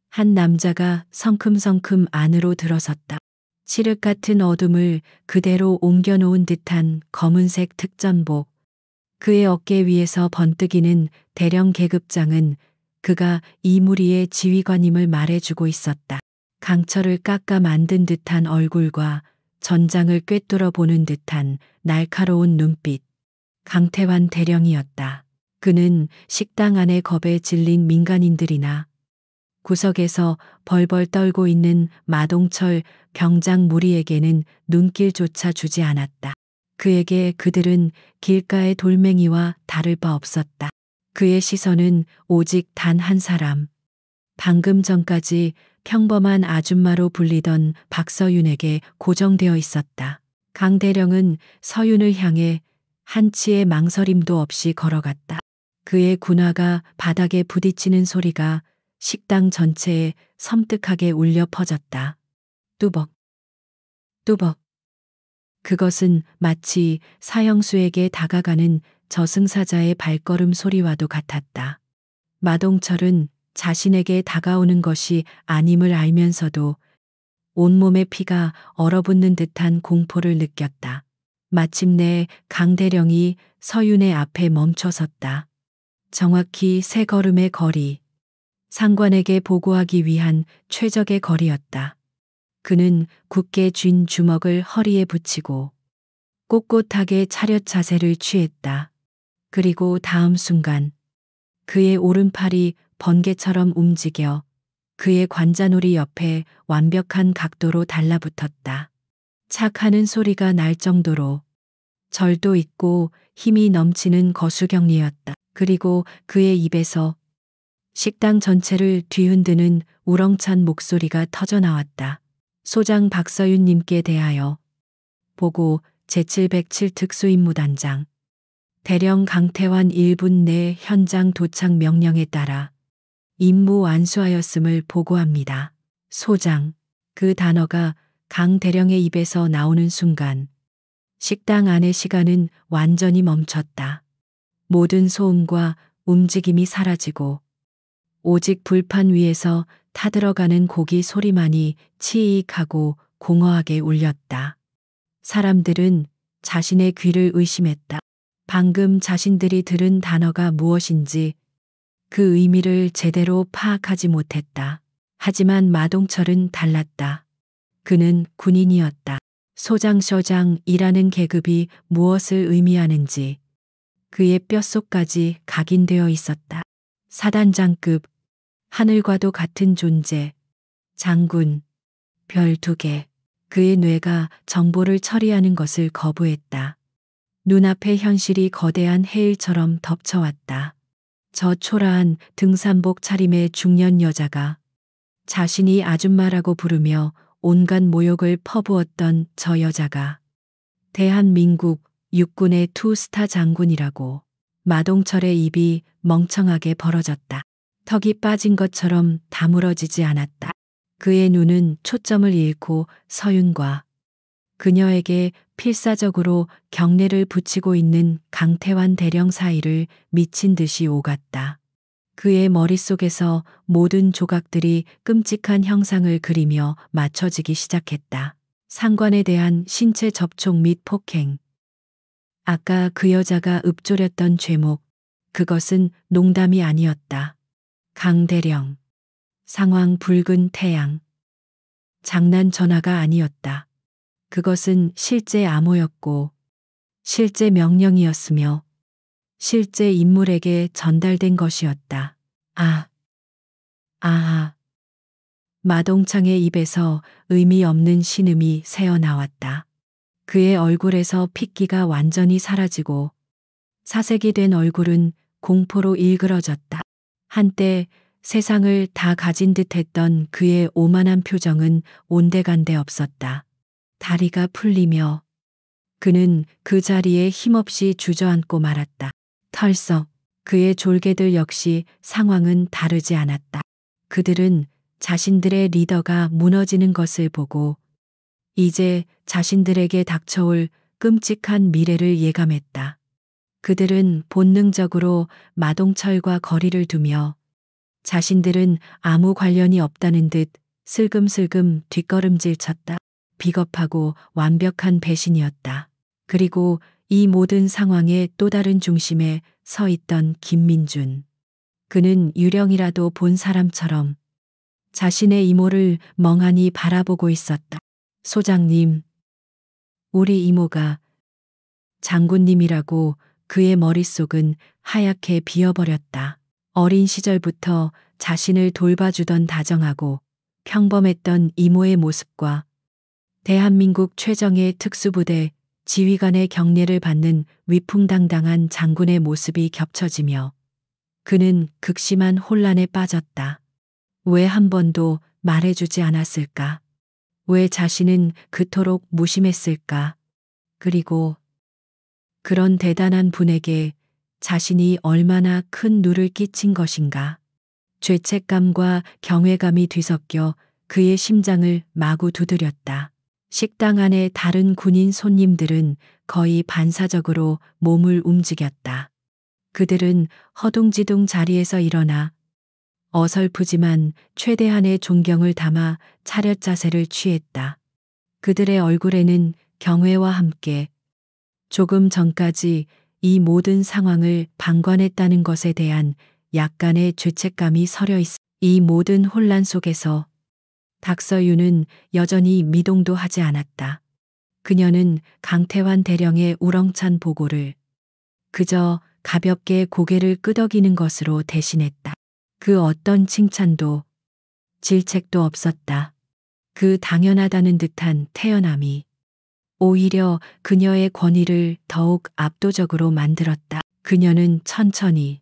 한 남자가 성큼성큼 안으로 들어섰다. 칠흑 같은 어둠을 그대로 옮겨놓은 듯한 검은색 특전복. 그의 어깨 위에서 번뜩이는 대령 계급장은 그가 이 무리의 지휘관임을 말해주고 있었다. 강철을 깎아 만든 듯한 얼굴과 전장을 꿰뚫어 보는 듯한 날카로운 눈빛. 강태환 대령이었다. 그는 식당 안의 겁에 질린 민간인들이나 구석에서 벌벌 떨고 있는 마동철 병장 무리에게는 눈길조차 주지 않았다. 그에게 그들은 길가의 돌멩이와 다를 바 없었다. 그의 시선은 오직 단 한 사람. 방금 전까지 평범한 아줌마로 불리던 박서윤에게 고정되어 있었다. 강 대령은 서윤을 향해 한치의 망설임도 없이 걸어갔다. 그의 군화가 바닥에 부딪히는 소리가 식당 전체에 섬뜩하게 울려 퍼졌다. 뚜벅, 뚜벅. 그것은 마치 사형수에게 다가가는 저승사자의 발걸음 소리와도 같았다. 마동철은 자신에게 다가오는 것이 아님을 알면서도 온몸의 피가 얼어붙는 듯한 공포를 느꼈다. 마침내 강대령이 서윤의 앞에 멈춰섰다. 정확히 3걸음의 거리. 상관에게 보고하기 위한 최적의 거리였다. 그는 굳게 쥔 주먹을 허리에 붙이고 꼿꼿하게 차렷 자세를 취했다. 그리고 다음 순간 그의 오른팔이 번개처럼 움직여 그의 관자놀이 옆에 완벽한 각도로 달라붙었다. 착 하는 소리가 날 정도로 절도 있고 힘이 넘치는 거수경리였다. 그리고 그의 입에서 식당 전체를 뒤흔드는 우렁찬 목소리가 터져나왔다. 소장 박서윤님께 대하여 보고 제707 특수임무단장 대령 강태환 1분 내 현장 도착 명령에 따라 임무 완수하였음을 보고합니다. 소장. 그 단어가 강 대령의 입에서 나오는 순간 식당 안의 시간은 완전히 멈췄다. 모든 소음과 움직임이 사라지고 오직 불판 위에서 타들어가는 고기 소리만이 치익하고 공허하게 울렸다. 사람들은 자신의 귀를 의심했다. 방금 자신들이 들은 단어가 무엇인지 그 의미를 제대로 파악하지 못했다. 하지만 마동철은 달랐다. 그는 군인이었다. 소장이라는 계급이 무엇을 의미하는지 그의 뼛속까지 각인되어 있었다. 사단장급, 하늘과도 같은 존재, 장군, 별 2개. 그의 뇌가 정보를 처리하는 것을 거부했다. 눈앞의 현실이 거대한 해일처럼 덮쳐왔다. 저 초라한 등산복 차림의 중년 여자가 자신이 아줌마라고 부르며 온갖 모욕을 퍼부었던 저 여자가 대한민국 육군의 투스타 장군이라고. 마동철의 입이 멍청하게 벌어졌다. 턱이 빠진 것처럼 다물어지지 않았다. 그의 눈은 초점을 잃고 서윤과 그녀에게 필사적으로 경례를 붙이고 있는 강태환 대령 사이를 미친 듯이 오갔다. 그의 머릿속에서 모든 조각들이 끔찍한 형상을 그리며 맞춰지기 시작했다. 상관에 대한 신체 접촉 및 폭행. 아까 그 여자가 읊조렸던 죄목, 그것은 농담이 아니었다. 강 대령. 상황 붉은 태양. 장난 전화가 아니었다. 그것은 실제 암호였고 실제 명령이었으며 실제 인물에게 전달된 것이었다. 아, 아하. 마동창의 입에서 의미 없는 신음이 새어나왔다. 그의 얼굴에서 핏기가 완전히 사라지고 사색이 된 얼굴은 공포로 일그러졌다. 한때 세상을 다 가진 듯 했던 그의 오만한 표정은 온데간데 없었다. 다리가 풀리며 그는 그 자리에 힘없이 주저앉고 말았다. 털썩. 그의 졸개들 역시 상황은 다르지 않았다. 그들은 자신들의 리더가 무너지는 것을 보고 이제 자신들에게 닥쳐올 끔찍한 미래를 예감했다. 그들은 본능적으로 마동철과 거리를 두며 자신들은 아무 관련이 없다는 듯 슬금슬금 뒷걸음질 쳤다. 비겁하고 완벽한 배신이었다. 그리고 이 모든 상황의 또 다른 중심에 서 있던 김민준. 그는 유령이라도 본 사람처럼 자신의 이모를 멍하니 바라보고 있었다. 소장님, 우리 이모가 장군님이라고. 그의 머릿속은 하얗게 비어버렸다. 어린 시절부터 자신을 돌봐주던 다정하고 평범했던 이모의 모습과 대한민국 최정예 특수부대 지휘관의 경례를 받는 위풍당당한 장군의 모습이 겹쳐지며 그는 극심한 혼란에 빠졌다. 왜 한 번도 말해주지 않았을까? 왜 자신은 그토록 무심했을까? 그리고 그런 대단한 분에게 자신이 얼마나 큰 누를 끼친 것인가. 죄책감과 경외감이 뒤섞여 그의 심장을 마구 두드렸다. 식당 안의 다른 군인 손님들은 거의 반사적으로 몸을 움직였다. 그들은 허둥지둥 자리에서 일어나 어설프지만 최대한의 존경을 담아 차렷 자세를 취했다. 그들의 얼굴에는 경외와 함께 조금 전까지 이 모든 상황을 방관했다는 것에 대한 약간의 죄책감이 서려 있어. 이 모든 혼란 속에서 박서윤은 여전히 미동도 하지 않았다. 그녀는 강태환 대령의 우렁찬 보고를 그저 가볍게 고개를 끄덕이는 것으로 대신했다. 그 어떤 칭찬도 질책도 없었다. 그 당연하다는 듯한 태연함이 오히려 그녀의 권위를 더욱 압도적으로 만들었다. 그녀는 천천히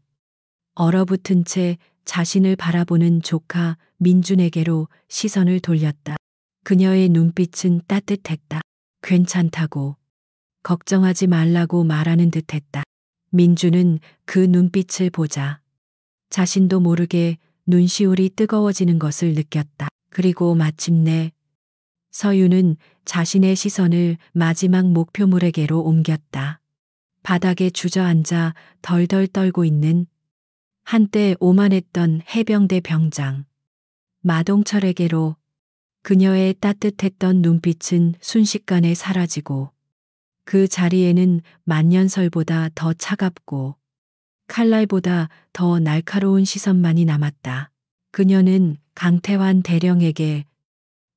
얼어붙은 채 자신을 바라보는 조카 민준에게로 시선을 돌렸다. 그녀의 눈빛은 따뜻했다. 괜찮다고, 걱정하지 말라고 말하는 듯했다. 민준은 그 눈빛을 보자 자신도 모르게 눈시울이 뜨거워지는 것을 느꼈다. 그리고 마침내 서윤은 자신의 시선을 마지막 목표물에게로 옮겼다. 바닥에 주저앉아 덜덜 떨고 있는 한때 오만했던 해병대 병장 마동철에게로. 그녀의 따뜻했던 눈빛은 순식간에 사라지고 그 자리에는 만년설보다 더 차갑고 칼날보다 더 날카로운 시선만이 남았다. 그녀는 강태환 대령에게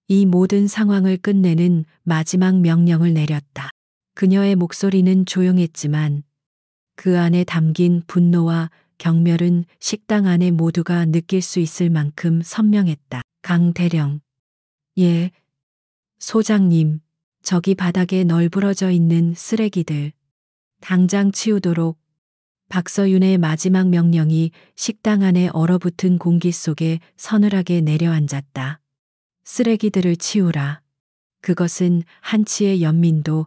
이 모든 상황을 끝내는 마지막 명령을 내렸다. 그녀의 목소리는 조용했지만 그 안에 담긴 분노와 경멸은 식당 안에 모두가 느낄 수 있을 만큼 선명했다. 강 대령. 예, 소장님, 저기 바닥에 널브러져 있는 쓰레기들 당장 치우도록. 박서윤의 마지막 명령이 식당 안에 얼어붙은 공기 속에 서늘하게 내려앉았다. 쓰레기들을 치우라. 그것은 한치의 연민도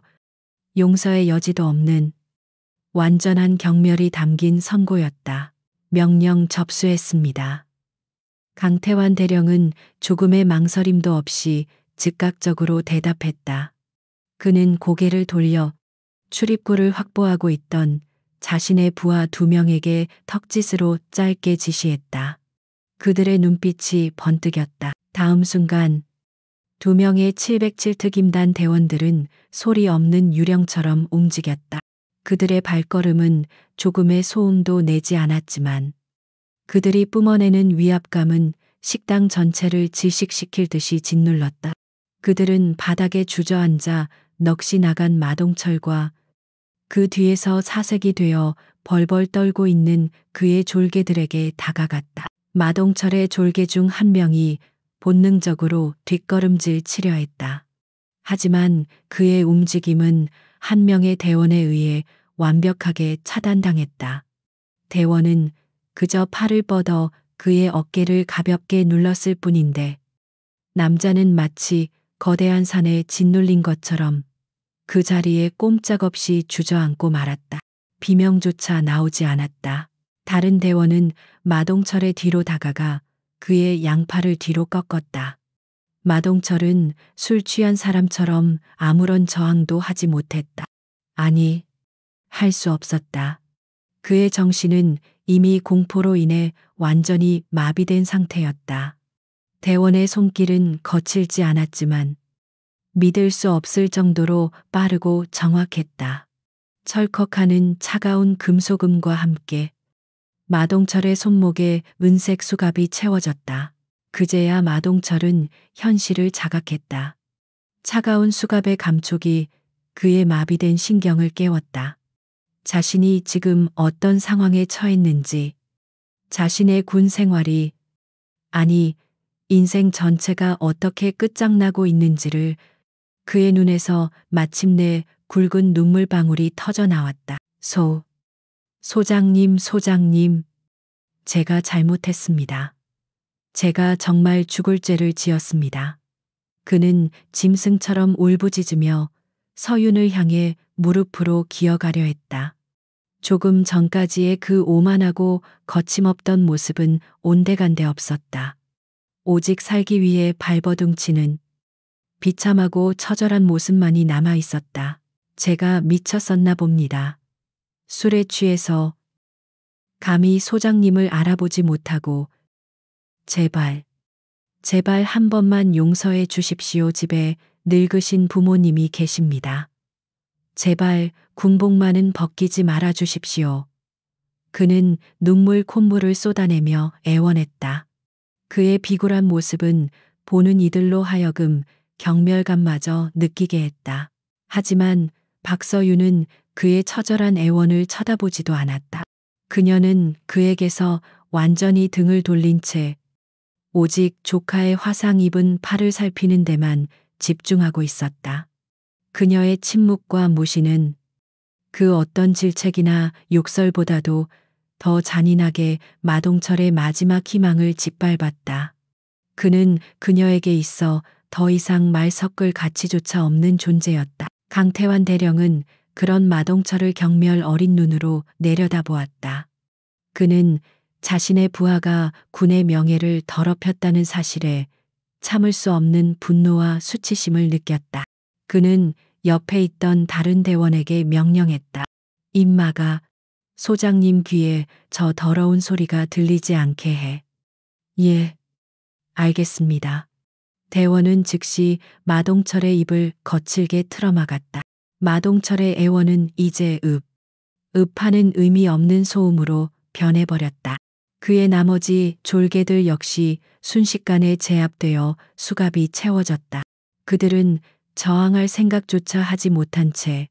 용서의 여지도 없는 완전한 경멸이 담긴 선고였다. 명령 접수했습니다. 강태환 대령은 조금의 망설임도 없이 즉각적으로 대답했다. 그는 고개를 돌려 출입구를 확보하고 있던 자신의 부하 2명에게 턱짓으로 짧게 지시했다. 그들의 눈빛이 번뜩였다. 다음 순간 2명의 707특임단 대원들은 소리 없는 유령처럼 움직였다. 그들의 발걸음은 조금의 소음도 내지 않았지만 그들이 뿜어내는 위압감은 식당 전체를 질식시킬 듯이 짓눌렀다. 그들은 바닥에 주저앉아 넋이 나간 마동철과 그 뒤에서 사색이 되어 벌벌 떨고 있는 그의 졸개들에게 다가갔다. 마동철의 졸개 중 한 명이 본능적으로 뒷걸음질 치려 했다. 하지만 그의 움직임은 한 명의 대원에 의해 완벽하게 차단당했다. 대원은 그저 팔을 뻗어 그의 어깨를 가볍게 눌렀을 뿐인데 남자는 마치 거대한 산에 짓눌린 것처럼 그 자리에 꼼짝없이 주저앉고 말았다. 비명조차 나오지 않았다. 다른 대원은 마동철의 뒤로 다가가 그의 양팔을 뒤로 꺾었다. 마동철은 술 취한 사람처럼 아무런 저항도 하지 못했다. 아니, 할 수 없었다. 그의 정신은 이미 공포로 인해 완전히 마비된 상태였다. 대원의 손길은 거칠지 않았지만 믿을 수 없을 정도로 빠르고 정확했다. 철컥하는 차가운 금속음과 함께 마동철의 손목에 은색 수갑이 채워졌다. 그제야 마동철은 현실을 자각했다. 차가운 수갑의 감촉이 그의 마비된 신경을 깨웠다. 자신이 지금 어떤 상황에 처했는지, 자신의 군 생활이, 아니, 인생 전체가 어떻게 끝장나고 있는지를 그의 눈에서 마침내 굵은 눈물방울이 터져 나왔다. 소장님, 제가 잘못했습니다. 제가 정말 죽을 죄를 지었습니다. 그는 짐승처럼 울부짖으며 서윤을 향해 무릎으로 기어가려 했다. 조금 전까지의 그 오만하고 거침없던 모습은 온데간데 없었다. 오직 살기 위해 발버둥치는 비참하고 처절한 모습만이 남아 있었다. 제가 미쳤었나 봅니다. 술에 취해서 감히 소장님을 알아보지 못하고 제발 한 번만 용서해 주십시오. 집에 늙으신 부모님이 계십니다. 제발 군복만은 벗기지 말아 주십시오. 그는 눈물 콧물을 쏟아내며 애원했다. 그의 비굴한 모습은 보는 이들로 하여금 경멸감마저 느끼게 했다. 하지만 박서윤은 그의 처절한 애원을 쳐다보지도 않았다. 그녀는 그에게서 완전히 등을 돌린 채 오직 조카의 화상 입은 팔을 살피는 데만 집중하고 있었다. 그녀의 침묵과 무시는 그 어떤 질책이나 욕설보다도 더 잔인하게 마동철의 마지막 희망을 짓밟았다. 그는 그녀에게 있어 더 이상 말 섞을 가치조차 없는 존재였다. 강태환 대령은 그런 마동철을 경멸 어린 눈으로 내려다보았다. 그는 자신의 부하가 군의 명예를 더럽혔다는 사실에 참을 수 없는 분노와 수치심을 느꼈다. 그는 옆에 있던 다른 대원에게 명령했다. 임마가 소장님 귀에 저 더러운 소리가 들리지 않게 해. 예, 알겠습니다. 대원은 즉시 마동철의 입을 거칠게 틀어막았다. 마동철의 애원은 이제 읍하는 의미 없는 소음으로 변해버렸다. 그의 나머지 졸개들 역시 순식간에 제압되어 수갑이 채워졌다. 그들은 저항할 생각조차 하지 못한 채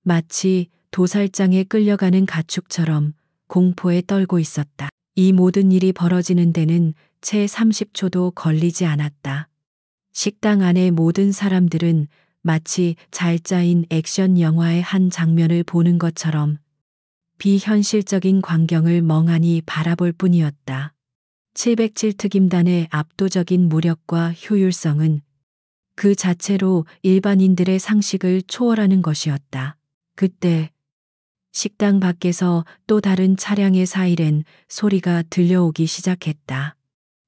마치 도살장에 끌려가는 가축처럼 공포에 떨고 있었다. 이 모든 일이 벌어지는 데는 채 30초도 걸리지 않았다. 식당 안의 모든 사람들은 마치 잘 짜인 액션 영화의 한 장면을 보는 것처럼 비현실적인 광경을 멍하니 바라볼 뿐이었다. 707특임단의 압도적인 무력과 효율성은 그 자체로 일반인들의 상식을 초월하는 것이었다. 그때 식당 밖에서 또 다른 차량의 사이렌 소리가 들려오기 시작했다.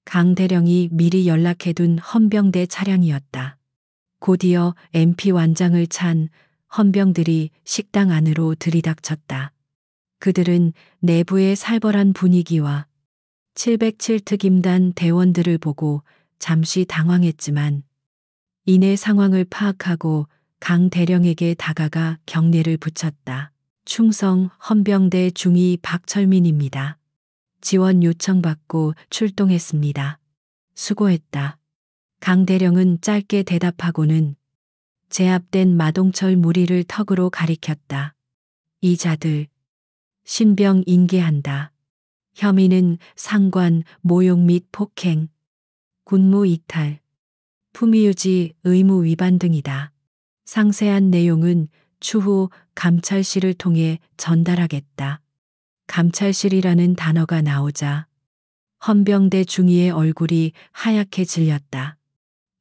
강 대령이 미리 연락해둔 헌병대 차량이었다. 곧이어 MP 완장을 찬 헌병들이 식당 안으로 들이닥쳤다. 그들은 내부의 살벌한 분위기와 707특임단 대원들을 보고 잠시 당황했지만 이내 상황을 파악하고 강 대령에게 다가가 경례를 붙였다. 충성 헌병대 중위 박철민입니다. 지원 요청받고 출동했습니다. 수고했다. 강 대령은 짧게 대답하고는 제압된 마동철 무리를 턱으로 가리켰다. 이자들 신병 인계한다. 혐의는 상관, 모욕 및 폭행, 군무 이탈, 품위유지 의무 위반 등이다. 상세한 내용은 추후 감찰실을 통해 전달하겠다. 감찰실이라는 단어가 나오자 헌병대 중위의 얼굴이 하얗게 질렸다.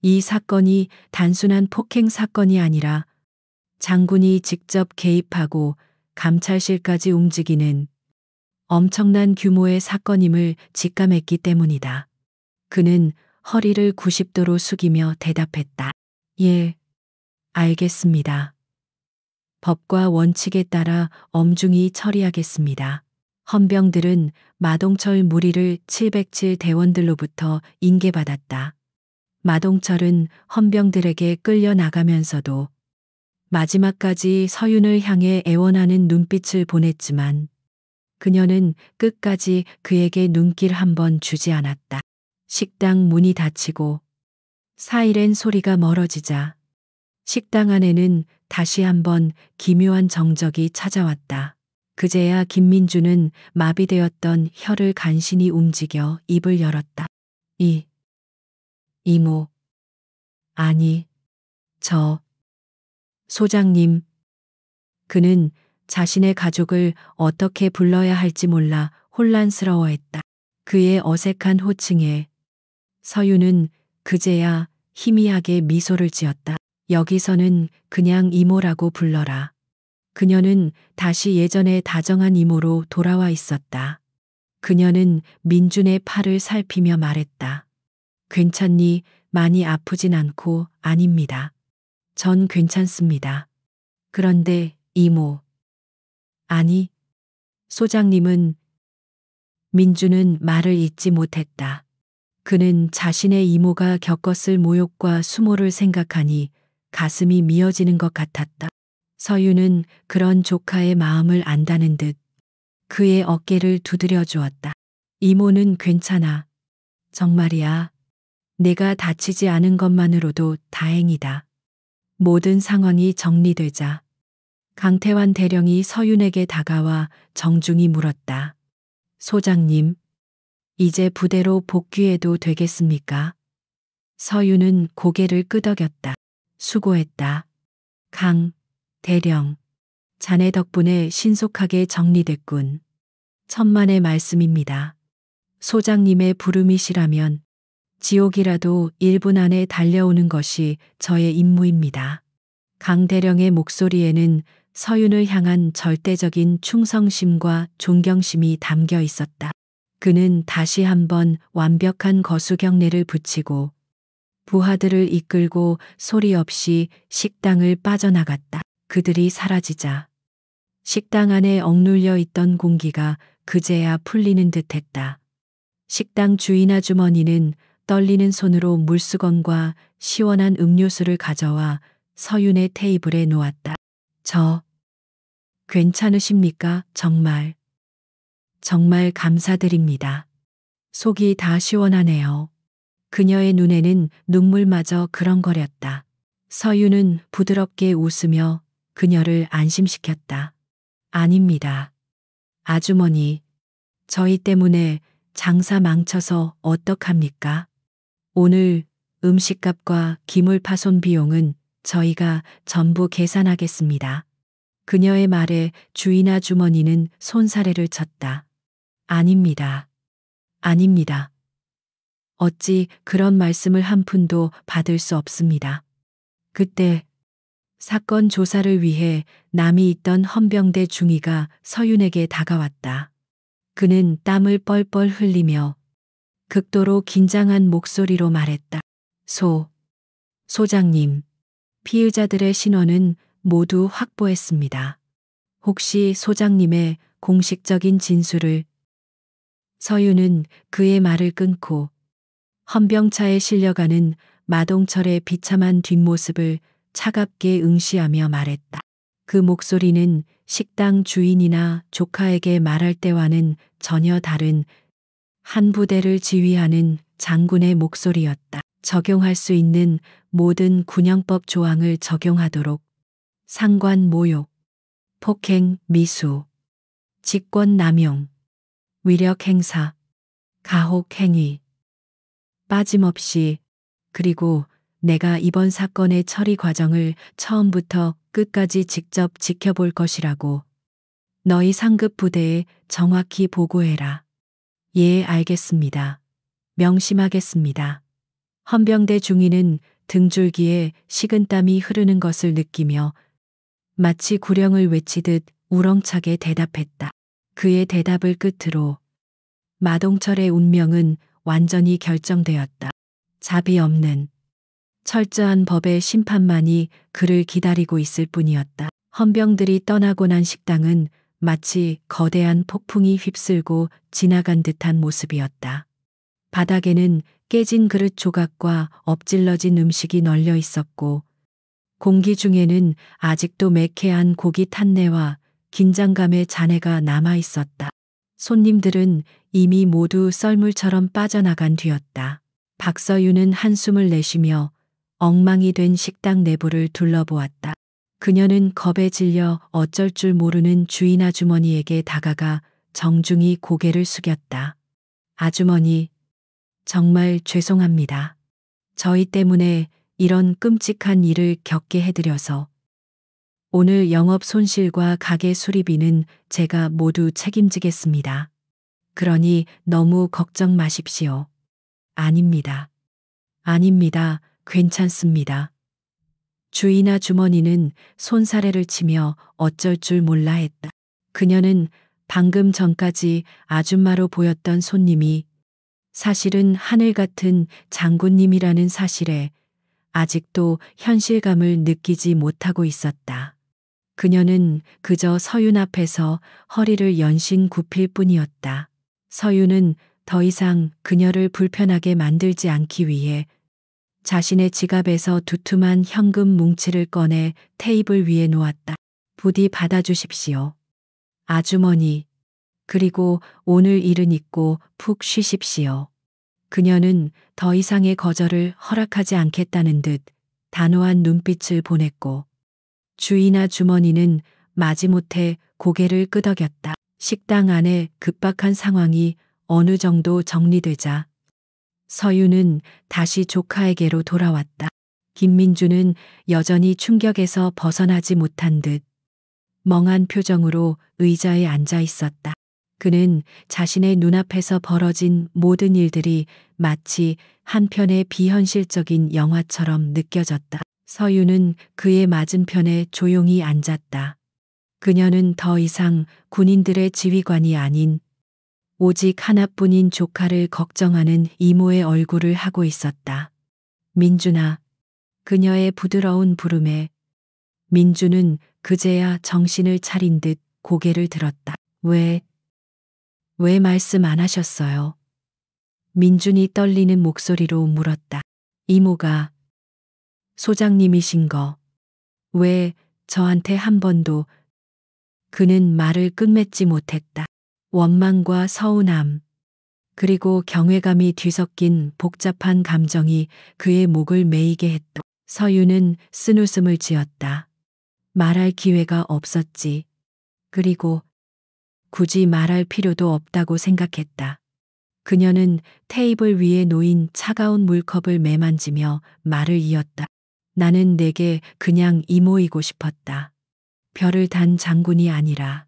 이 사건이 단순한 폭행 사건이 아니라 장군이 직접 개입하고 감찰실까지 움직이는 엄청난 규모의 사건임을 직감했기 때문이다. 그는 허리를 90도로 숙이며 대답했다. 예, 알겠습니다. 법과 원칙에 따라 엄중히 처리하겠습니다. 헌병들은 마동철 무리를 707 대원들로부터 인계받았다. 마동철은 헌병들에게 끌려나가면서도 마지막까지 서윤을 향해 애원하는 눈빛을 보냈지만 그녀는 끝까지 그에게 눈길 한 번 주지 않았다. 식당 문이 닫히고 사이렌 소리가 멀어지자 식당 안에는 다시 한번 기묘한 정적이 찾아왔다. 그제야 김민주는 마비되었던 혀를 간신히 움직여 입을 열었다. 이모. 아니, 소장님. 그는 자신의 가족을 어떻게 불러야 할지 몰라 혼란스러워했다. 그의 어색한 호칭에 서윤은 그제야 희미하게 미소를 지었다. 여기서는 그냥 이모라고 불러라. 그녀는 다시 예전의 다정한 이모로 돌아와 있었다. 그녀는 민준의 팔을 살피며 말했다. 괜찮니? 많이 아프진 않고. 아닙니다. 전 괜찮습니다. 그런데 이모. 아니, 소장님은. 민주는 말을 잇지 못했다. 그는 자신의 이모가 겪었을 모욕과 수모를 생각하니 가슴이 미어지는 것 같았다. 서윤은 그런 조카의 마음을 안다는 듯 그의 어깨를 두드려 주었다. 이모는 괜찮아. 정말이야. 내가 다치지 않은 것만으로도 다행이다. 모든 상황이 정리되자 강태환 대령이 서윤에게 다가와 정중히 물었다. 소장님, 이제 부대로 복귀해도 되겠습니까? 서윤은 고개를 끄덕였다. 수고했다. 강 대령. 자네 덕분에 신속하게 정리됐군. 천만의 말씀입니다. 소장님의 부름이시라면 지옥이라도 1분 안에 달려오는 것이 저의 임무입니다. 강 대령의 목소리에는 서윤을 향한 절대적인 충성심과 존경심이 담겨 있었다. 그는 다시 한번 완벽한 거수경례를 붙이고 부하들을 이끌고 소리 없이 식당을 빠져나갔다. 그들이 사라지자 식당 안에 억눌려 있던 공기가 그제야 풀리는 듯했다. 식당 주인 아주머니는 떨리는 손으로 물수건과 시원한 음료수를 가져와 서윤의 테이블에 놓았다. 괜찮으십니까? 정말 감사드립니다. 속이 다 시원하네요. 그녀의 눈에는 눈물마저 그렁거렸다. 서윤은 부드럽게 웃으며 그녀를 안심시켰다. 아닙니다. 아주머니, 저희 때문에 장사 망쳐서 어떡합니까? 오늘 음식값과 기물 파손 비용은 저희가 전부 계산하겠습니다. 그녀의 말에 주인 아주머니는 손사래를 쳤다. 아닙니다. 어찌 그런 말씀을 한 푼도 받을 수 없습니다. 그때 사건 조사를 위해 남이 있던 헌병대 중위가 서윤에게 다가왔다. 그는 땀을 뻘뻘 흘리며 극도로 긴장한 목소리로 말했다. 소장님, 피의자들의 신원은 모두 확보했습니다. 혹시 소장님의 공식적인 진술을. 서윤은 그의 말을 끊고 헌병차에 실려가는 마동철의 비참한 뒷모습을 차갑게 응시하며 말했다. 그 목소리는 식당 주인이나 조카에게 말할 때와는 전혀 다른 한 부대를 지휘하는 장군의 목소리였다. 적용할 수 있는 모든 군형법 조항을 적용하도록. 상관 모욕, 폭행, 미수, 직권 남용, 위력 행사, 가혹 행위. 빠짐없이. 그리고 내가 이번 사건의 처리 과정을 처음부터 끝까지 직접 지켜볼 것이라고. 너희 상급 부대에 정확히 보고해라. 예, 알겠습니다. 명심하겠습니다. 헌병대 중위는 등줄기에 식은땀이 흐르는 것을 느끼며 마치 구령을 외치듯 우렁차게 대답했다. 그의 대답을 끝으로 마동철의 운명은 완전히 결정되었다. 자비 없는 철저한 법의 심판만이 그를 기다리고 있을 뿐이었다. 헌병들이 떠나고 난 식당은 마치 거대한 폭풍이 휩쓸고 지나간 듯한 모습이었다. 바닥에는 깨진 그릇 조각과 엎질러진 음식이 널려 있었고 공기 중에는 아직도 매캐한 고기 탄내와 긴장감의 잔해가 남아 있었다. 손님들은 이미 모두 썰물처럼 빠져나간 뒤였다. 박서윤은 한숨을 내쉬며 엉망이 된 식당 내부를 둘러보았다. 그녀는 겁에 질려 어쩔 줄 모르는 주인 아주머니에게 다가가 정중히 고개를 숙였다. 아주머니, 정말 죄송합니다. 저희 때문에 이런 끔찍한 일을 겪게 해드려서. 오늘 영업 손실과 가게 수리비는 제가 모두 책임지겠습니다. 그러니 너무 걱정 마십시오. 아닙니다. 아닙니다. 괜찮습니다. 주인 아주머니는 손사래를 치며 어쩔 줄 몰라 했다. 그녀는 방금 전까지 아줌마로 보였던 손님이 사실은 하늘 같은 장군님이라는 사실에 아직도 현실감을 느끼지 못하고 있었다. 그녀는 그저 서윤 앞에서 허리를 연신 굽힐 뿐이었다. 서윤은 더 이상 그녀를 불편하게 만들지 않기 위해 자신의 지갑에서 두툼한 현금 뭉치를 꺼내 테이블 위에 놓았다. 부디 받아주십시오. 아주머니, 그리고 오늘 일은 잊고 푹 쉬십시오. 그녀는 더 이상의 거절을 허락하지 않겠다는 듯 단호한 눈빛을 보냈고 주인 아주머니는 마지못해 고개를 끄덕였다. 식당 안에 급박한 상황이 어느 정도 정리되자 서윤은 다시 조카에게로 돌아왔다. 김민주는 여전히 충격에서 벗어나지 못한 듯 멍한 표정으로 의자에 앉아 있었다. 그는 자신의 눈앞에서 벌어진 모든 일들이 마치 한 편의 비현실적인 영화처럼 느껴졌다. 서윤은 그의 맞은편에 조용히 앉았다. 그녀는 더 이상 군인들의 지휘관이 아닌 오직 하나뿐인 조카를 걱정하는 이모의 얼굴을 하고 있었다. 민준아. 그녀의 부드러운 부름에 민주는 그제야 정신을 차린 듯 고개를 들었다. 왜 말씀 안 하셨어요? 민준이 떨리는 목소리로 물었다. 이모가 소장님이신 거 왜 저한테 한 번도. 그는 말을 끝맺지 못했다. 원망과 서운함, 그리고 경외감이 뒤섞인 복잡한 감정이 그의 목을 메이게 했다. 서윤은 쓴웃음을 지었다. 말할 기회가 없었지. 그리고 굳이 말할 필요도 없다고 생각했다. 그녀는 테이블 위에 놓인 차가운 물컵을 매만지며 말을 이었다. 나는 내게 그냥 이모이고 싶었다. 별을 단 장군이 아니라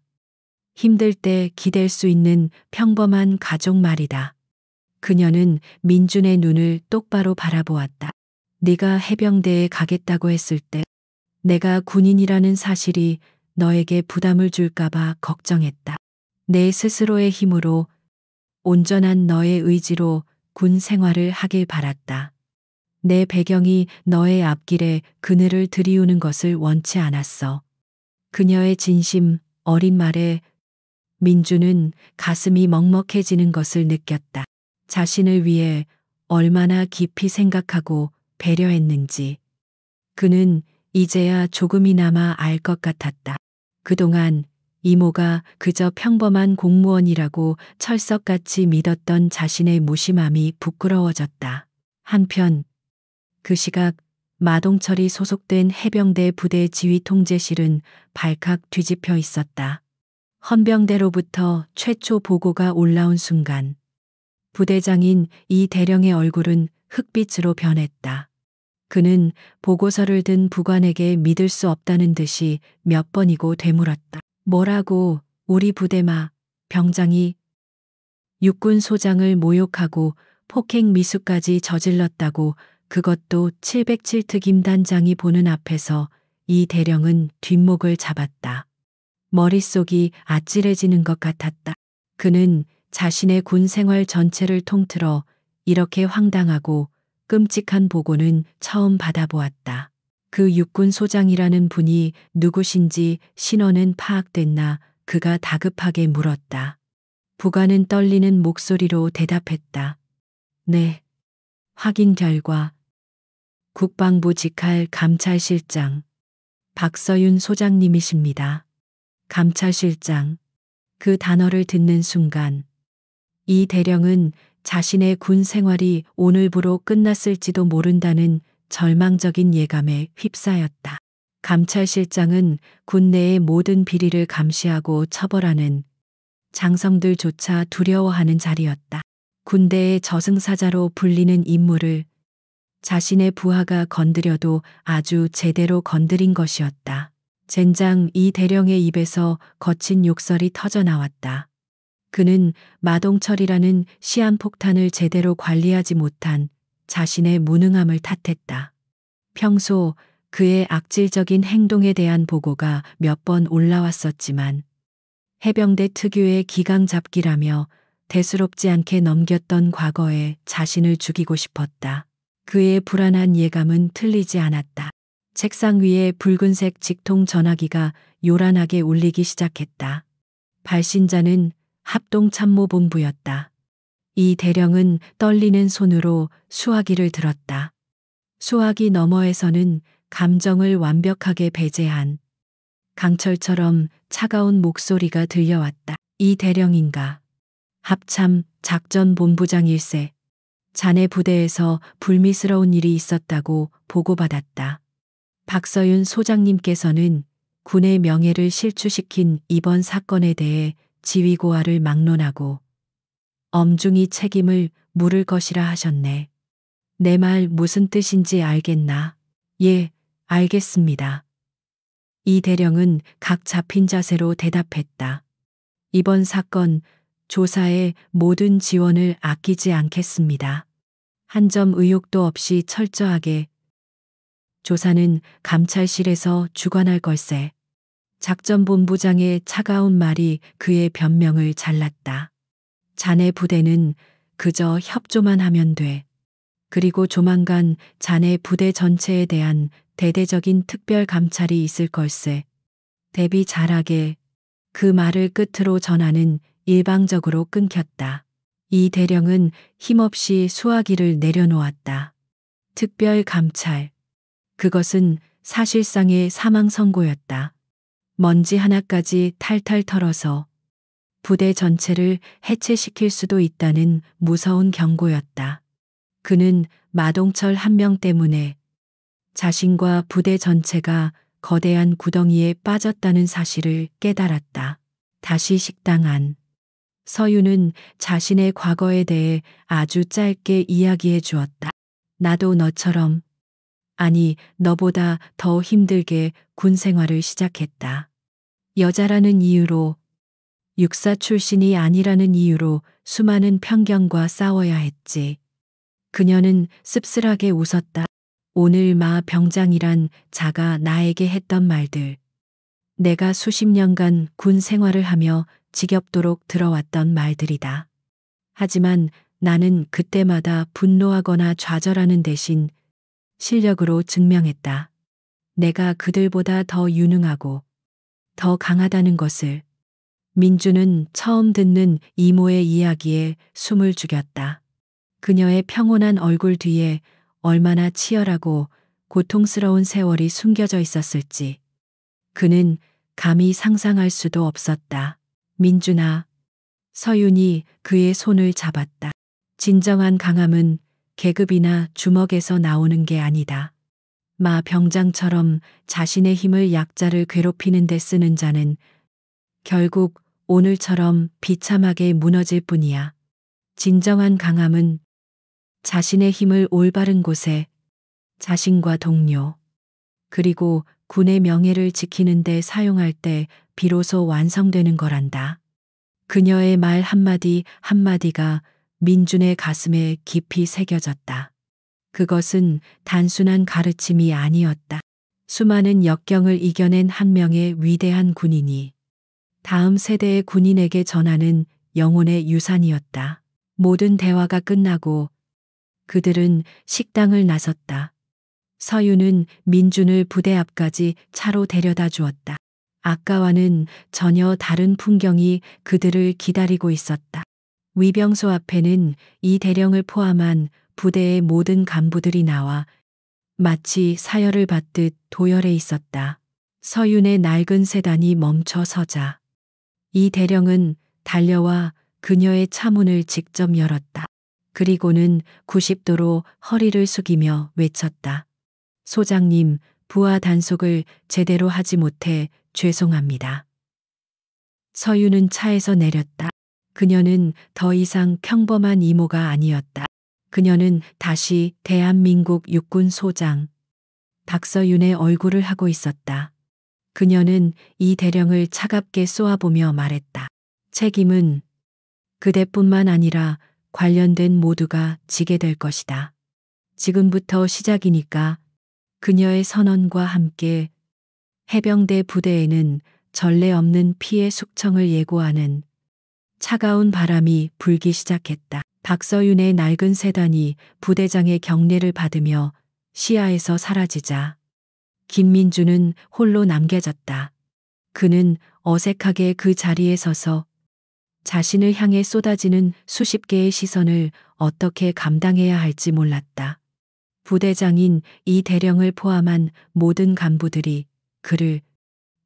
힘들 때 기댈 수 있는 평범한 가족 말이다. 그녀는 민준의 눈을 똑바로 바라보았다. 네가 해병대에 가겠다고 했을 때 내가 군인이라는 사실이 너에게 부담을 줄까봐 걱정했다. 내 스스로의 힘으로 온전한 너의 의지로 군 생활을 하길 바랐다. 내 배경이 너의 앞길에 그늘을 들이우는 것을 원치 않았어. 그녀의 진심, 어린 말에 민주는 가슴이 먹먹해지는 것을 느꼈다. 자신을 위해 얼마나 깊이 생각하고 배려했는지. 그는 이제야 조금이나마 알 것 같았다. 그동안 이모가 그저 평범한 공무원이라고 철석같이 믿었던 자신의 무심함이 부끄러워졌다. 한편 그 시각 마동철이 소속된 해병대 부대 지휘 통제실은 발칵 뒤집혀 있었다. 헌병대로부터 최초 보고가 올라온 순간 부대장인 이 대령의 얼굴은 흑빛으로 변했다. 그는 보고서를 든 부관에게 믿을 수 없다는 듯이 몇 번이고 되물었다. 뭐라고? 우리 부대마 병장이 육군 소장을 모욕하고 폭행 미수까지 저질렀다고, 그것도 707특 임단장이 보는 앞에서. 이 대령은 뒷목을 잡았다. 머릿속이 아찔해지는 것 같았다. 그는 자신의 군 생활 전체를 통틀어 이렇게 황당하고 끔찍한 보고는 처음 받아보았다. 그 육군 소장이라는 분이 누구신지 신원은 파악됐나? 그가 다급하게 물었다. 부관은 떨리는 목소리로 대답했다. 네. 확인 결과 국방부 직할 감찰실장 박서윤 소장님이십니다. 감찰실장. 그 단어를 듣는 순간 이 대령은 자신의 군 생활이 오늘부로 끝났을지도 모른다는 절망적인 예감에 휩싸였다. 감찰실장은 군 내의 모든 비리를 감시하고 처벌하는 장성들조차 두려워하는 자리였다. 군대의 저승사자로 불리는 인물을 자신의 부하가 건드려도 아주 제대로 건드린 것이었다. 젠장. 이 대령의 입에서 거친 욕설이 터져 나왔다. 그는 마동철이라는 시한폭탄을 제대로 관리하지 못한 자신의 무능함을 탓했다. 평소 그의 악질적인 행동에 대한 보고가 몇 번 올라왔었지만 해병대 특유의 기강잡기라며 대수롭지 않게 넘겼던 과거에 자신을 죽이고 싶었다. 그의 불안한 예감은 틀리지 않았다. 책상 위에 붉은색 직통 전화기가 요란하게 울리기 시작했다. 발신자는 합동참모본부였다. 이 대령은 떨리는 손으로 수화기를 들었다. 수화기 너머에서는 감정을 완벽하게 배제한 강철처럼 차가운 목소리가 들려왔다. 이 대령인가? 합참 작전본부장일세. 자네 부대에서 불미스러운 일이 있었다고 보고받았다. 박서윤 소장님께서는 군의 명예를 실추시킨 이번 사건에 대해 지휘고하를 막론하고 엄중히 책임을 물을 것이라 하셨네. 내 말 무슨 뜻인지 알겠나? 예, 알겠습니다. 이 대령은 각 잡힌 자세로 대답했다. 이번 사건 조사에 모든 지원을 아끼지 않겠습니다. 한 점 의혹도 없이 철저하게 조사는 감찰실에서 주관할 걸세. 작전본부장의 차가운 말이 그의 변명을 잘랐다. 자네 부대는 그저 협조만 하면 돼. 그리고 조만간 자네 부대 전체에 대한 대대적인 특별 감찰이 있을 걸세. 대비 잘하게. 그 말을 끝으로 전화는 일방적으로 끊겼다. 이 대령은 힘없이 수화기를 내려놓았다. 특별 감찰. 그것은 사실상의 사망 선고였다. 먼지 하나까지 탈탈 털어서 부대 전체를 해체시킬 수도 있다는 무서운 경고였다. 그는 마동철 한 명 때문에 자신과 부대 전체가 거대한 구덩이에 빠졌다는 사실을 깨달았다. 다시 식당 안. 서윤은 자신의 과거에 대해 아주 짧게 이야기해 주었다. 나도 너처럼, 아니 너보다 더 힘들게 군 생활을 시작했다. 여자라는 이유로, 육사 출신이 아니라는 이유로 수많은 편견과 싸워야 했지. 그녀는 씁쓸하게 웃었다. 오늘 마 병장이란 자가 나에게 했던 말들. 내가 수십 년간 군 생활을 하며 지겹도록 들어왔던 말들이다. 하지만 나는 그때마다 분노하거나 좌절하는 대신 실력으로 증명했다. 내가 그들보다 더 유능하고 더 강하다는 것을. 민주는 처음 듣는 이모의 이야기에 숨을 죽였다. 그녀의 평온한 얼굴 뒤에 얼마나 치열하고 고통스러운 세월이 숨겨져 있었을지 그는 감히 상상할 수도 없었다. 민준아. 서윤이 그의 손을 잡았다. 진정한 강함은 계급이나 주먹에서 나오는 게 아니다. 마 병장처럼 자신의 힘을 약자를 괴롭히는 데 쓰는 자는 결국 오늘처럼 비참하게 무너질 뿐이야. 진정한 강함은 자신의 힘을 올바른 곳에 자신과 동료 그리고 군의 명예를 지키는 데 사용할 때 비로소 완성되는 거란다. 그녀의 말 한마디 한마디가 민준의 가슴에 깊이 새겨졌다. 그것은 단순한 가르침이 아니었다. 수많은 역경을 이겨낸 한 명의 위대한 군인이 다음 세대의 군인에게 전하는 영혼의 유산이었다. 모든 대화가 끝나고 그들은 식당을 나섰다. 서윤은 민준을 부대 앞까지 차로 데려다 주었다. 아까와는 전혀 다른 풍경이 그들을 기다리고 있었다. 위병소 앞에는 이 대령을 포함한 부대의 모든 간부들이 나와 마치 사열을 받듯 도열해 있었다. 서윤의 낡은 세단이 멈춰 서자 이 대령은 달려와 그녀의 차문을 직접 열었다. 그리고는 90도로 허리를 숙이며 외쳤다. 소장님, 부하 단속을 제대로 하지 못해 죄송합니다. 서윤은 차에서 내렸다. 그녀는 더 이상 평범한 이모가 아니었다. 그녀는 다시 대한민국 육군 소장 박서윤의 얼굴을 하고 있었다. 그녀는 이 대령을 차갑게 쏘아보며 말했다. 책임은 그대뿐만 아니라 관련된 모두가 지게 될 것이다. 지금부터 시작이니까. 그녀의 선언과 함께 해병대 부대에는 전례 없는 피해 숙청을 예고하는 차가운 바람이 불기 시작했다. 박서윤의 낡은 세단이 부대장의 경례를 받으며 시야에서 사라지자 김민준은 홀로 남겨졌다. 그는 어색하게 그 자리에 서서 자신을 향해 쏟아지는 수십 개의 시선을 어떻게 감당해야 할지 몰랐다. 부대장인 이 대령을 포함한 모든 간부들이 그를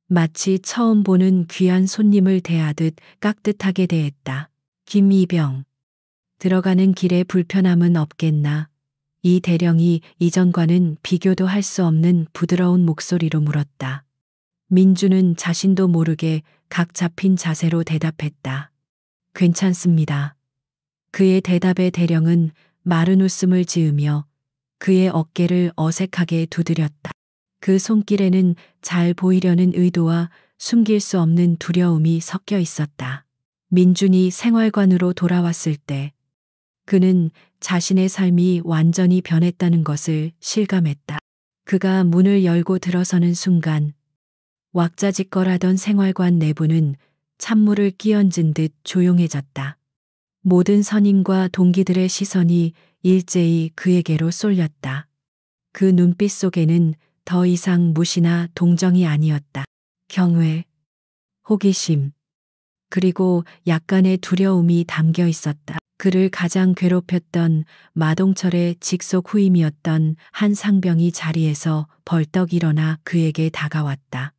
마치 처음 보는 귀한 손님을 대하듯 깍듯하게 대했다. 김이병. 들어가는 길에 불편함은 없겠나? 이 대령이 이전과는 비교도 할 수 없는 부드러운 목소리로 물었다. 민주는 자신도 모르게 각 잡힌 자세로 대답했다. 괜찮습니다. 그의 대답에 대령은 마른 웃음을 지으며 그의 어깨를 어색하게 두드렸다. 그 손길에는 잘 보이려는 의도와 숨길 수 없는 두려움이 섞여 있었다. 민준이 생활관으로 돌아왔을 때 그는 자신의 삶이 완전히 변했다는 것을 실감했다. 그가 문을 열고 들어서는 순간 왁자지껄하던 생활관 내부는 찬물을 끼얹은 듯 조용해졌다. 모든 선임과 동기들의 시선이 일제히 그에게로 쏠렸다. 그 눈빛 속에는 더 이상 무시나 동정이 아니었다. 경외, 호기심, 그리고 약간의 두려움이 담겨 있었다. 그를 가장 괴롭혔던 마동철의 직속 후임이었던 한 상병이 자리에서 벌떡 일어나 그에게 다가왔다.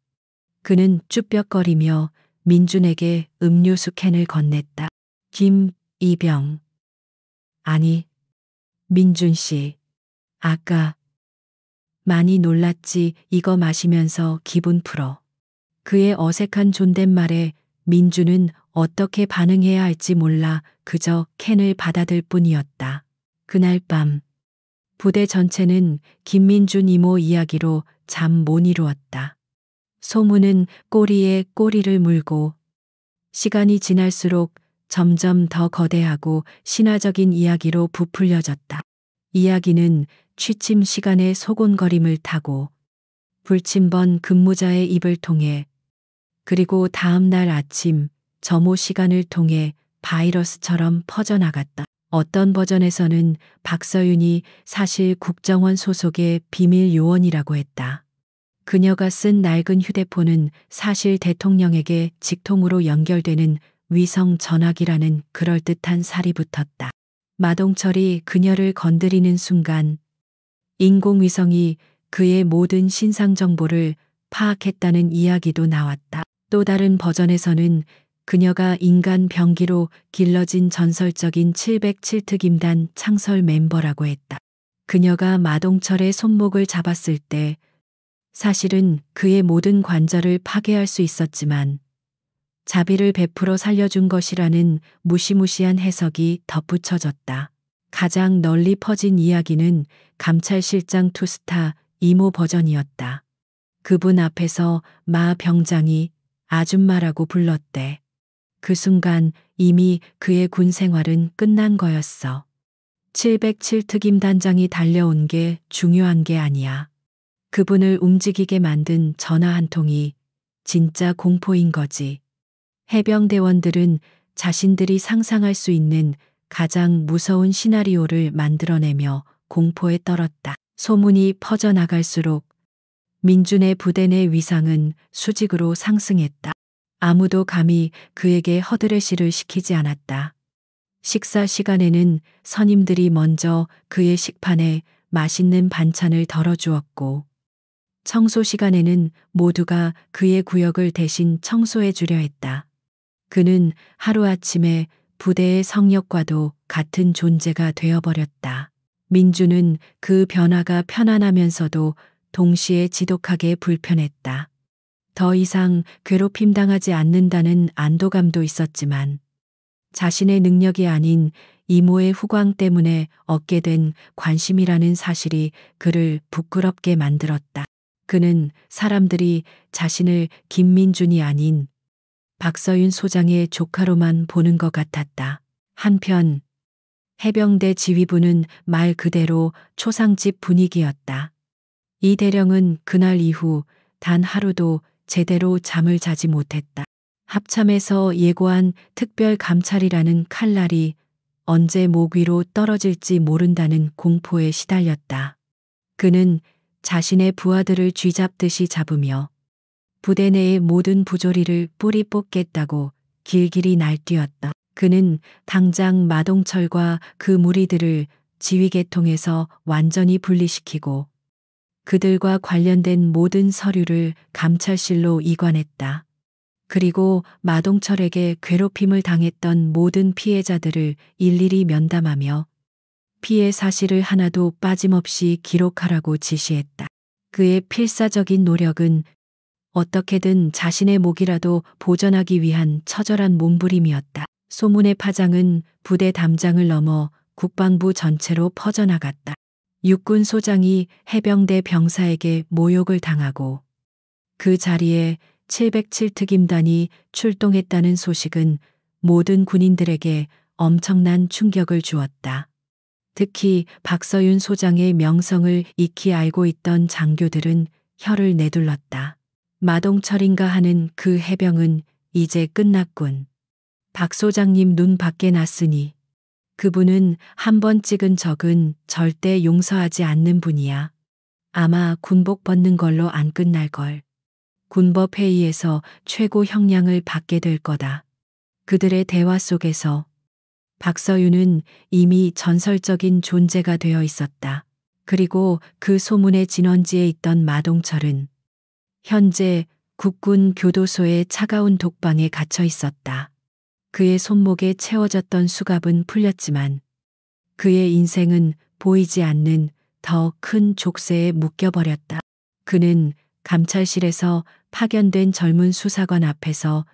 그는 쭈뼛거리며 민준에게 음료수 캔을 건넸다. 김이병. 아니, 민준 씨. 아까 많이 놀랐지. 이거 마시면서 기분 풀어. 그의 어색한 존댓말에 민준은 어떻게 반응해야 할지 몰라 그저 캔을 받아들 뿐이었다. 그날 밤 부대 전체는 김민준 이모 이야기로 잠 못 이루었다. 소문은 꼬리에 꼬리를 물고 시간이 지날수록 점점 더 거대하고 신화적인 이야기로 부풀려졌다. 이야기는 취침 시간의 소곤거림을 타고 불침번 근무자의 입을 통해 그리고 다음 날 아침 점호 시간을 통해 바이러스처럼 퍼져나갔다. 어떤 버전에서는 박서윤이 사실 국정원 소속의 비밀 요원이라고 했다. 그녀가 쓴 낡은 휴대폰은 사실 대통령에게 직통으로 연결되는 위성 전화기라는 그럴듯한 살이 붙었다. 마동철이 그녀를 건드리는 순간 인공위성이 그의 모든 신상 정보를 파악했다는 이야기도 나왔다. 또 다른 버전에서는 그녀가 인간 병기로 길러진 전설적인 707특임단 창설 멤버라고 했다. 그녀가 마동철의 손목을 잡았을 때 사실은 그의 모든 관절을 파괴할 수 있었지만 자비를 베풀어 살려준 것이라는 무시무시한 해석이 덧붙여졌다. 가장 널리 퍼진 이야기는 감찰실장 투스타 이모 버전이었다. 그분 앞에서 마 병장이 아줌마라고 불렀대. 그 순간 이미 그의 군 생활은 끝난 거였어. 707 특임단장이 달려온 게 중요한 게 아니야. 그분을 움직이게 만든 전화 한 통이 진짜 공포인 거지. 해병대원들은 자신들이 상상할 수 있는 가장 무서운 시나리오를 만들어내며 공포에 떨었다. 소문이 퍼져나갈수록 민준의 부대 내 위상은 수직으로 상승했다. 아무도 감히 그에게 허드레시를 시키지 않았다. 식사 시간에는 선임들이 먼저 그의 식판에 맛있는 반찬을 덜어주었고, 청소 시간에는 모두가 그의 구역을 대신 청소해 주려 했다. 그는 하루아침에 부대의 성역과도 같은 존재가 되어버렸다. 민주는 그 변화가 편안하면서도 동시에 지독하게 불편했다. 더 이상 괴롭힘 당하지 않는다는 안도감도 있었지만 자신의 능력이 아닌 이모의 후광 때문에 얻게 된 관심이라는 사실이 그를 부끄럽게 만들었다. 그는 사람들이 자신을 김민준이 아닌 박서윤 소장의 조카로만 보는 것 같았다. 한편 해병대 지휘부는 말 그대로 초상집 분위기였다. 이 대령은 그날 이후 단 하루도 제대로 잠을 자지 못했다. 합참에서 예고한 특별 감찰이라는 칼날이 언제 목 위로 떨어질지 모른다는 공포에 시달렸다. 그는 자신의 부하들을 쥐잡듯이 잡으며 부대 내의 모든 부조리를 뿌리 뽑겠다고 길길이 날뛰었다. 그는 당장 마동철과 그 무리들을 지휘계통에서 완전히 분리시키고 그들과 관련된 모든 서류를 감찰실로 이관했다. 그리고 마동철에게 괴롭힘을 당했던 모든 피해자들을 일일이 면담하며 피해 사실을 하나도 빠짐없이 기록하라고 지시했다. 그의 필사적인 노력은 어떻게든 자신의 목이라도 보전하기 위한 처절한 몸부림이었다. 소문의 파장은 부대 담장을 넘어 국방부 전체로 퍼져나갔다. 육군 소장이 해병대 병사에게 모욕을 당하고 그 자리에 707 특임단이 출동했다는 소식은 모든 군인들에게 엄청난 충격을 주었다. 특히 박서윤 소장의 명성을 익히 알고 있던 장교들은 혀를 내둘렀다. 마동철인가 하는 그 해병은 이제 끝났군. 박 소장님 눈 밖에 났으니 그분은 한 번 찍은 적은 절대 용서하지 않는 분이야. 아마 군복 벗는 걸로 안 끝날걸. 군법회의에서 최고 형량을 받게 될 거다. 그들의 대화 속에서 박서윤은 이미 전설적인 존재가 되어 있었다. 그리고 그 소문의 진원지에 있던 마동철은 현재 국군 교도소의 차가운 독방에 갇혀 있었다. 그의 손목에 채워졌던 수갑은 풀렸지만 그의 인생은 보이지 않는 더 큰 족쇄에 묶여버렸다. 그는 감찰실에서 파견된 젊은 수사관 앞에서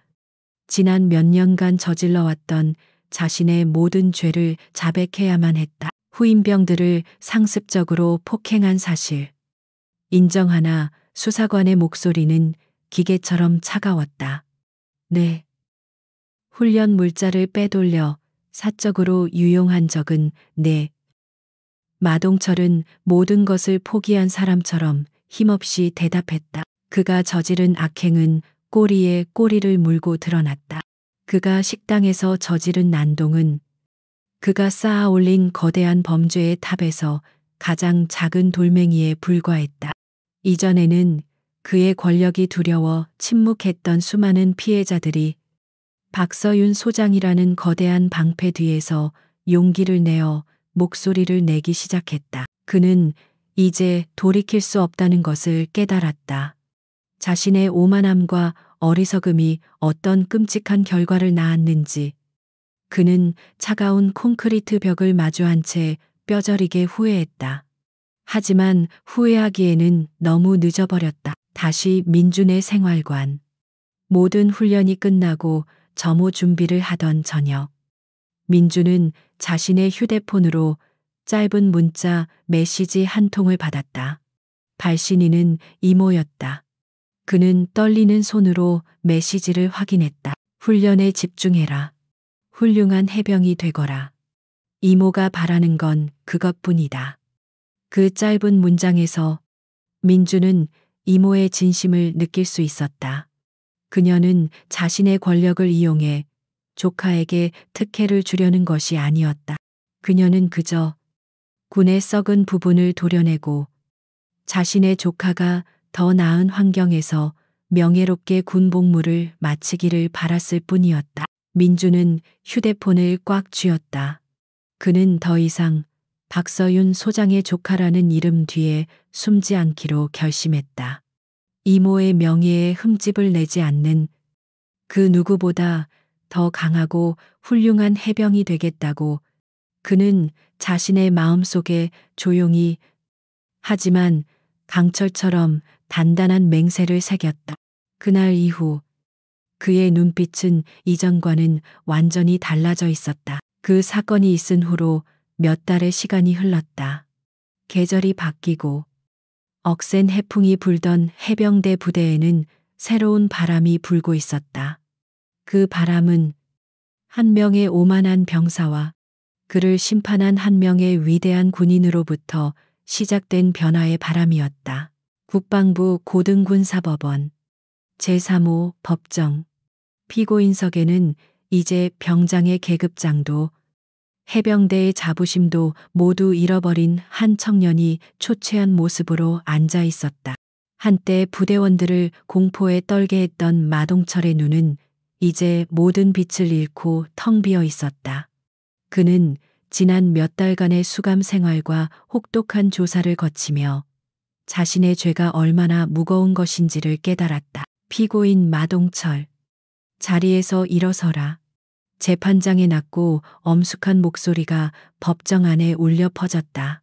지난 몇 년간 저질러왔던 자신의 모든 죄를 자백해야만 했다. 후임병들을 상습적으로 폭행한 사실 인정하나 수사관의 목소리는 기계처럼 차가웠다. 네. 훈련 물자를 빼돌려 사적으로 유용한 적은 네. 마동철은 모든 것을 포기한 사람처럼 힘없이 대답했다. 그가 저지른 악행은 꼬리에 꼬리를 물고 드러났다. 그가 식당에서 저지른 난동은 그가 쌓아 올린 거대한 범죄의 탑에서 가장 작은 돌멩이에 불과했다. 이전에는 그의 권력이 두려워 침묵했던 수많은 피해자들이 박서윤 소장이라는 거대한 방패 뒤에서 용기를 내어 목소리를 내기 시작했다. 그는 이제 돌이킬 수 없다는 것을 깨달았다. 자신의 오만함과 어리석음이 어떤 끔찍한 결과를 낳았는지 그는 차가운 콘크리트 벽을 마주한 채 뼈저리게 후회했다. 하지만 후회하기에는 너무 늦어버렸다. 다시 민준의 생활관. 모든 훈련이 끝나고 점호 준비를 하던 저녁. 민준은 자신의 휴대폰으로 짧은 문자 메시지 한 통을 받았다. 발신인은 이모였다. 그는 떨리는 손으로 메시지를 확인했다. 훈련에 집중해라. 훌륭한 해병이 되거라. 이모가 바라는 건 그것뿐이다. 그 짧은 문장에서 민주는 이모의 진심을 느낄 수 있었다. 그녀는 자신의 권력을 이용해 조카에게 특혜를 주려는 것이 아니었다. 그녀는 그저 군의 썩은 부분을 도려내고 자신의 조카가 더 나은 환경에서 명예롭게 군 복무를 마치기를 바랐을 뿐이었다. 민주는 휴대폰을 꽉 쥐었다. 그는 더 이상 박서윤 소장의 조카라는 이름 뒤에 숨지 않기로 결심했다. 이모의 명예에 흠집을 내지 않는 그 누구보다 더 강하고 훌륭한 해병이 되겠다고 그는 자신의 마음속에 조용히 하지만 강철처럼 단단한 맹세를 새겼다. 그날 이후 그의 눈빛은 이전과는 완전히 달라져 있었다. 그 사건이 있은 후로 몇 달의 시간이 흘렀다. 계절이 바뀌고 억센 해풍이 불던 해병대 부대에는 새로운 바람이 불고 있었다. 그 바람은 한 명의 오만한 병사와 그를 심판한 한 명의 위대한 군인으로부터 시작된 변화의 바람이었다. 국방부 고등군사법원 제3호 법정 피고인석에는 이제 병장의 계급장도 해병대의 자부심도 모두 잃어버린 한 청년이 초췌한 모습으로 앉아 있었다. 한때 부대원들을 공포에 떨게 했던 마동철의 눈은 이제 모든 빛을 잃고 텅 비어 있었다. 그는 지난 몇 달간의 수감 생활과 혹독한 조사를 거치며 자신의 죄가 얼마나 무거운 것인지를 깨달았다. 피고인 마동철. 자리에서 일어서라. 재판장의 낮고 엄숙한 목소리가 법정 안에 울려 퍼졌다.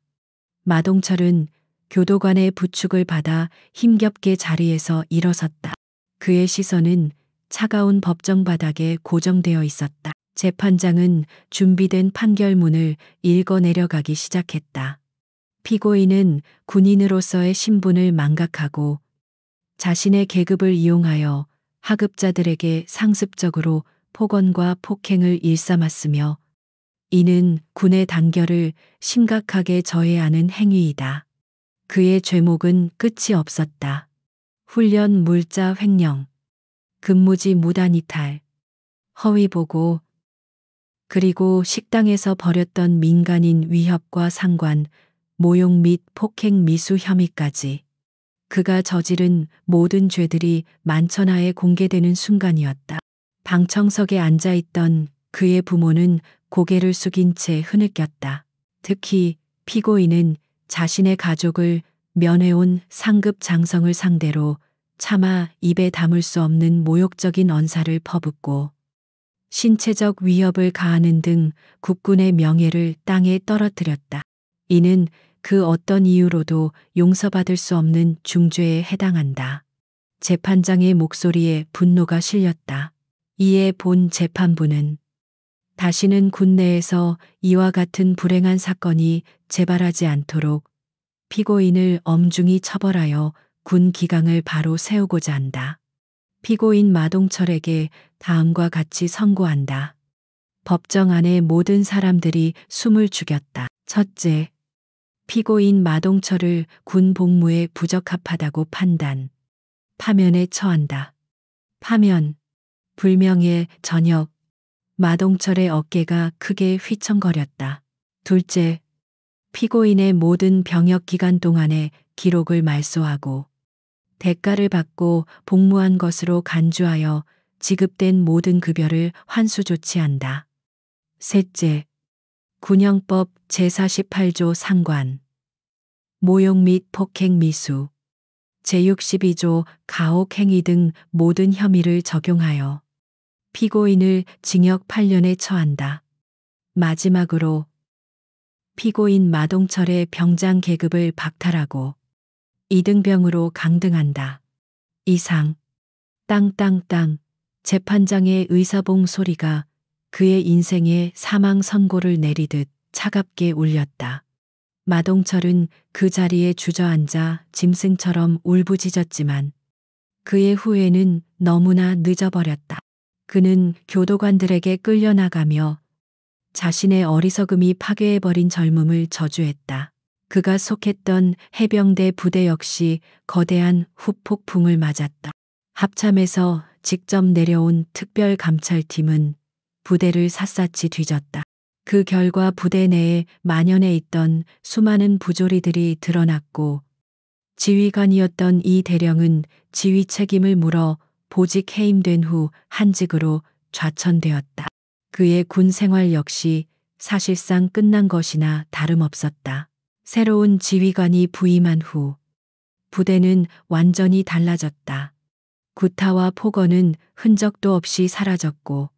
마동철은 교도관의 부축을 받아 힘겹게 자리에서 일어섰다. 그의 시선은 차가운 법정 바닥에 고정되어 있었다. 재판장은 준비된 판결문을 읽어 내려가기 시작했다. 피고인은 군인으로서의 신분을 망각하고 자신의 계급을 이용하여 하급자들에게 상습적으로 폭언과 폭행을 일삼았으며 이는 군의 단결을 심각하게 저해하는 행위이다. 그의 죄목은 끝이 없었다. 훈련 물자 횡령, 근무지 무단 이탈, 허위 보고, 그리고 식당에서 벌였던 민간인 위협과 상관, 모욕 및 폭행 미수 혐의까지. 그가 저지른 모든 죄들이 만천하에 공개되는 순간이었다. 방청석에 앉아있던 그의 부모는 고개를 숙인 채 흐느꼈다. 특히 피고인은 자신의 가족을 면회온 상급 장성을 상대로 차마 입에 담을 수 없는 모욕적인 언사를 퍼붓고 신체적 위협을 가하는 등 국군의 명예를 땅에 떨어뜨렸다. 이는 그 어떤 이유로도 용서받을 수 없는 중죄에 해당한다. 재판장의 목소리에 분노가 실렸다. 이에 본 재판부는 다시는 군내에서 이와 같은 불행한 사건이 재발하지 않도록 피고인을 엄중히 처벌하여 군 기강을 바로 세우고자 한다. 피고인 마동철에게 다음과 같이 선고한다. 법정 안의 모든 사람들이 숨을 죽였다. 첫째, 피고인 마동철을 군 복무에 부적합하다고 판단. 파면에 처한다. 파면. 불명예 저녁. 마동철의 어깨가 크게 휘청거렸다. 둘째, 피고인의 모든 병역 기간 동안의 기록을 말소하고 대가를 받고 복무한 것으로 간주하여 지급된 모든 급여를 환수 조치한다. 셋째, 군형법 제48조 상관. 모욕 및 폭행 미수. 제62조 가혹행위 등 모든 혐의를 적용하여 피고인을 징역 8년에 처한다. 마지막으로 피고인 마동철의 병장 계급을 박탈하고 이등병으로 강등한다. 이상. 땅땅땅. 재판장의 의사봉 소리가 그의 인생에 사망 선고를 내리듯 차갑게 울렸다. 마동철은 그 자리에 주저앉아 짐승처럼 울부짖었지만 그의 후회는 너무나 늦어버렸다. 그는 교도관들에게 끌려나가며 자신의 어리석음이 파괴해버린 젊음을 저주했다. 그가 속했던 해병대 부대 역시 거대한 후폭풍을 맞았다. 합참에서 직접 내려온 특별감찰팀은 부대를 샅샅이 뒤졌다. 그 결과 부대 내에 만연해 있던 수많은 부조리들이 드러났고 지휘관이었던 이 대령은 지휘 책임을 물어 보직 해임된 후 한직으로 좌천되었다. 그의 군 생활 역시 사실상 끝난 것이나 다름없었다. 새로운 지휘관이 부임한 후 부대는 완전히 달라졌다. 구타와 폭언은 흔적도 없이 사라졌고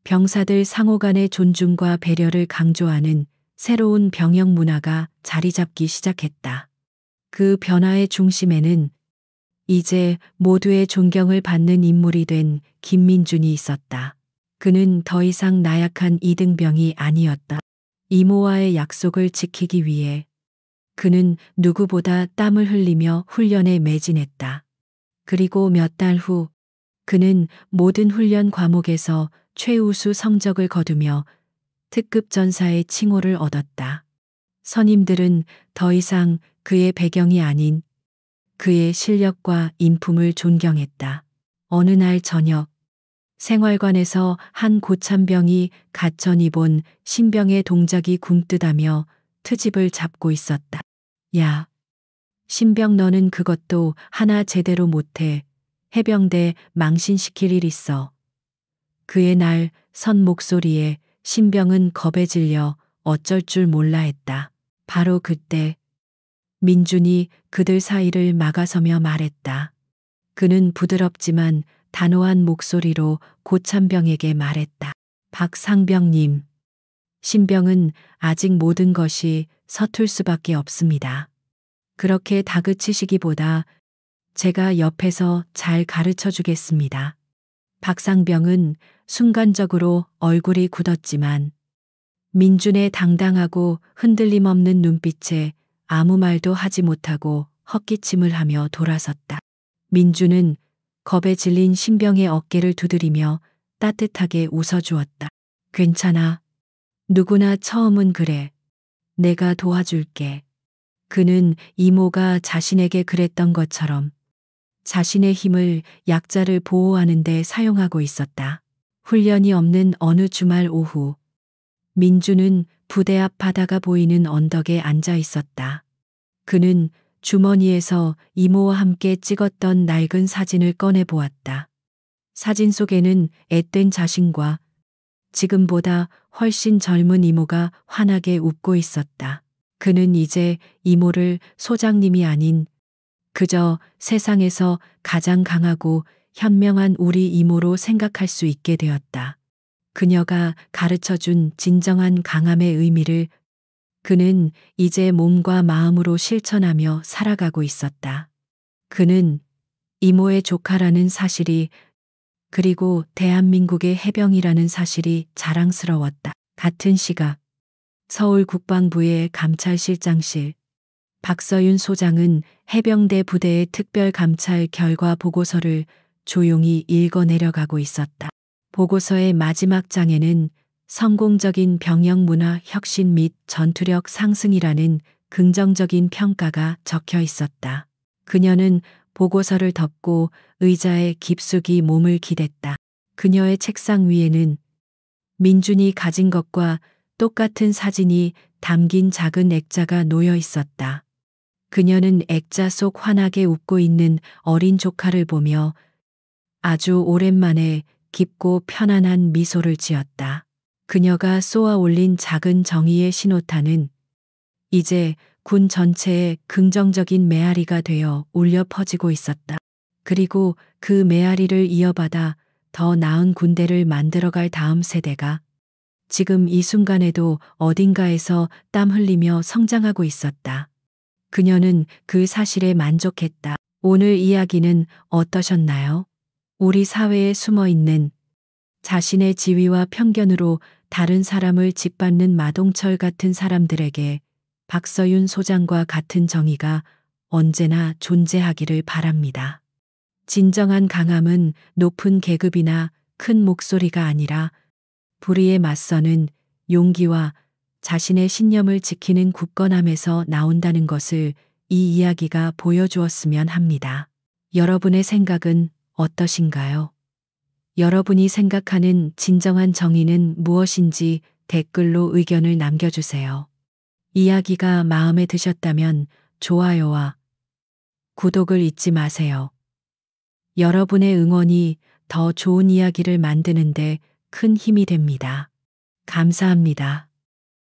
병사들 상호 간의 존중과 배려를 강조하는 새로운 병역 문화가 자리 잡기 시작했다. 그 변화의 중심에는 이제 모두의 존경을 받는 인물이 된 김민준이 있었다. 그는 더 이상 나약한 이등병이 아니었다. 이모와의 약속을 지키기 위해 그는 누구보다 땀을 흘리며 훈련에 매진했다. 그리고 몇 달 후 그는 모든 훈련 과목에서 최우수 성적을 거두며 특급 전사의 칭호를 얻었다. 선임들은 더 이상 그의 배경이 아닌 그의 실력과 인품을 존경했다. 어느 날 저녁 생활관에서 한 고참병이 가천이 본 신병의 동작이 굼뜨다며 트집을 잡고 있었다. 야, 신병 너는 그것도 하나 제대로 못해. 해병대 망신시킬 일 있어. 그의 날 선 목소리에 신병은 겁에 질려 어쩔 줄 몰라 했다. 바로 그때 민준이 그들 사이를 막아서며 말했다. 그는 부드럽지만 단호한 목소리로 고참병에게 말했다. 박상병님, 신병은 아직 모든 것이 서툴 수밖에 없습니다. 그렇게 다그치시기보다 제가 옆에서 잘 가르쳐 주겠습니다. 박상병은 순간적으로 얼굴이 굳었지만 민준의 당당하고 흔들림 없는 눈빛에 아무 말도 하지 못하고 헛기침을 하며 돌아섰다. 민준은 겁에 질린 신병의 어깨를 두드리며 따뜻하게 웃어주었다. 괜찮아. 누구나 처음은 그래. 내가 도와줄게. 그는 이모가 자신에게 그랬던 것처럼 자신의 힘을 약자를 보호하는 데 사용하고 있었다. 훈련이 없는 어느 주말 오후 민주는 부대 앞 바다가 보이는 언덕에 앉아 있었다. 그는 주머니에서 이모와 함께 찍었던 낡은 사진을 꺼내 보았다. 사진 속에는 앳된 자신과 지금보다 훨씬 젊은 이모가 환하게 웃고 있었다. 그는 이제 이모를 소장님이 아닌 그저 세상에서 가장 강하고 현명한 우리 이모로 생각할 수 있게 되었다. 그녀가 가르쳐준 진정한 강함의 의미를 그는 이제 몸과 마음으로 실천하며 살아가고 있었다. 그는 이모의 조카라는 사실이 그리고 대한민국의 해병이라는 사실이 자랑스러웠다. 같은 시각 서울 국방부의 감찰실장실 박서윤 소장은 해병대 부대의 특별감찰 결과 보고서를 조용히 읽어 내려가고 있었다. 보고서의 마지막 장에는 성공적인 병역 문화 혁신 및 전투력 상승이라는 긍정적인 평가가 적혀 있었다. 그녀는 보고서를 덮고 의자에 깊숙이 몸을 기댔다. 그녀의 책상 위에는 민준이 가진 것과 똑같은 사진이 담긴 작은 액자가 놓여 있었다. 그녀는 액자 속 환하게 웃고 있는 어린 조카를 보며 아주 오랜만에 깊고 편안한 미소를 지었다. 그녀가 쏘아 올린 작은 정의의 신호탄은 이제 군 전체에 긍정적인 메아리가 되어 울려 퍼지고 있었다. 그리고 그 메아리를 이어받아 더 나은 군대를 만들어갈 다음 세대가 지금 이 순간에도 어딘가에서 땀 흘리며 성장하고 있었다. 그녀는 그 사실에 만족했다. 오늘 이야기는 어떠셨나요? 우리 사회에 숨어 있는 자신의 지위와 편견으로 다른 사람을 짓밟는 마동철 같은 사람들에게 박서윤 소장과 같은 정의가 언제나 존재하기를 바랍니다. 진정한 강함은 높은 계급이나 큰 목소리가 아니라 불의에 맞서는 용기와 자신의 신념을 지키는 굳건함에서 나온다는 것을 이 이야기가 보여주었으면 합니다. 여러분의 생각은 어떠신가요? 여러분이 생각하는 진정한 정의는 무엇인지 댓글로 의견을 남겨주세요. 이야기가 마음에 드셨다면 좋아요와 구독을 잊지 마세요. 여러분의 응원이 더 좋은 이야기를 만드는데 큰 힘이 됩니다. 감사합니다.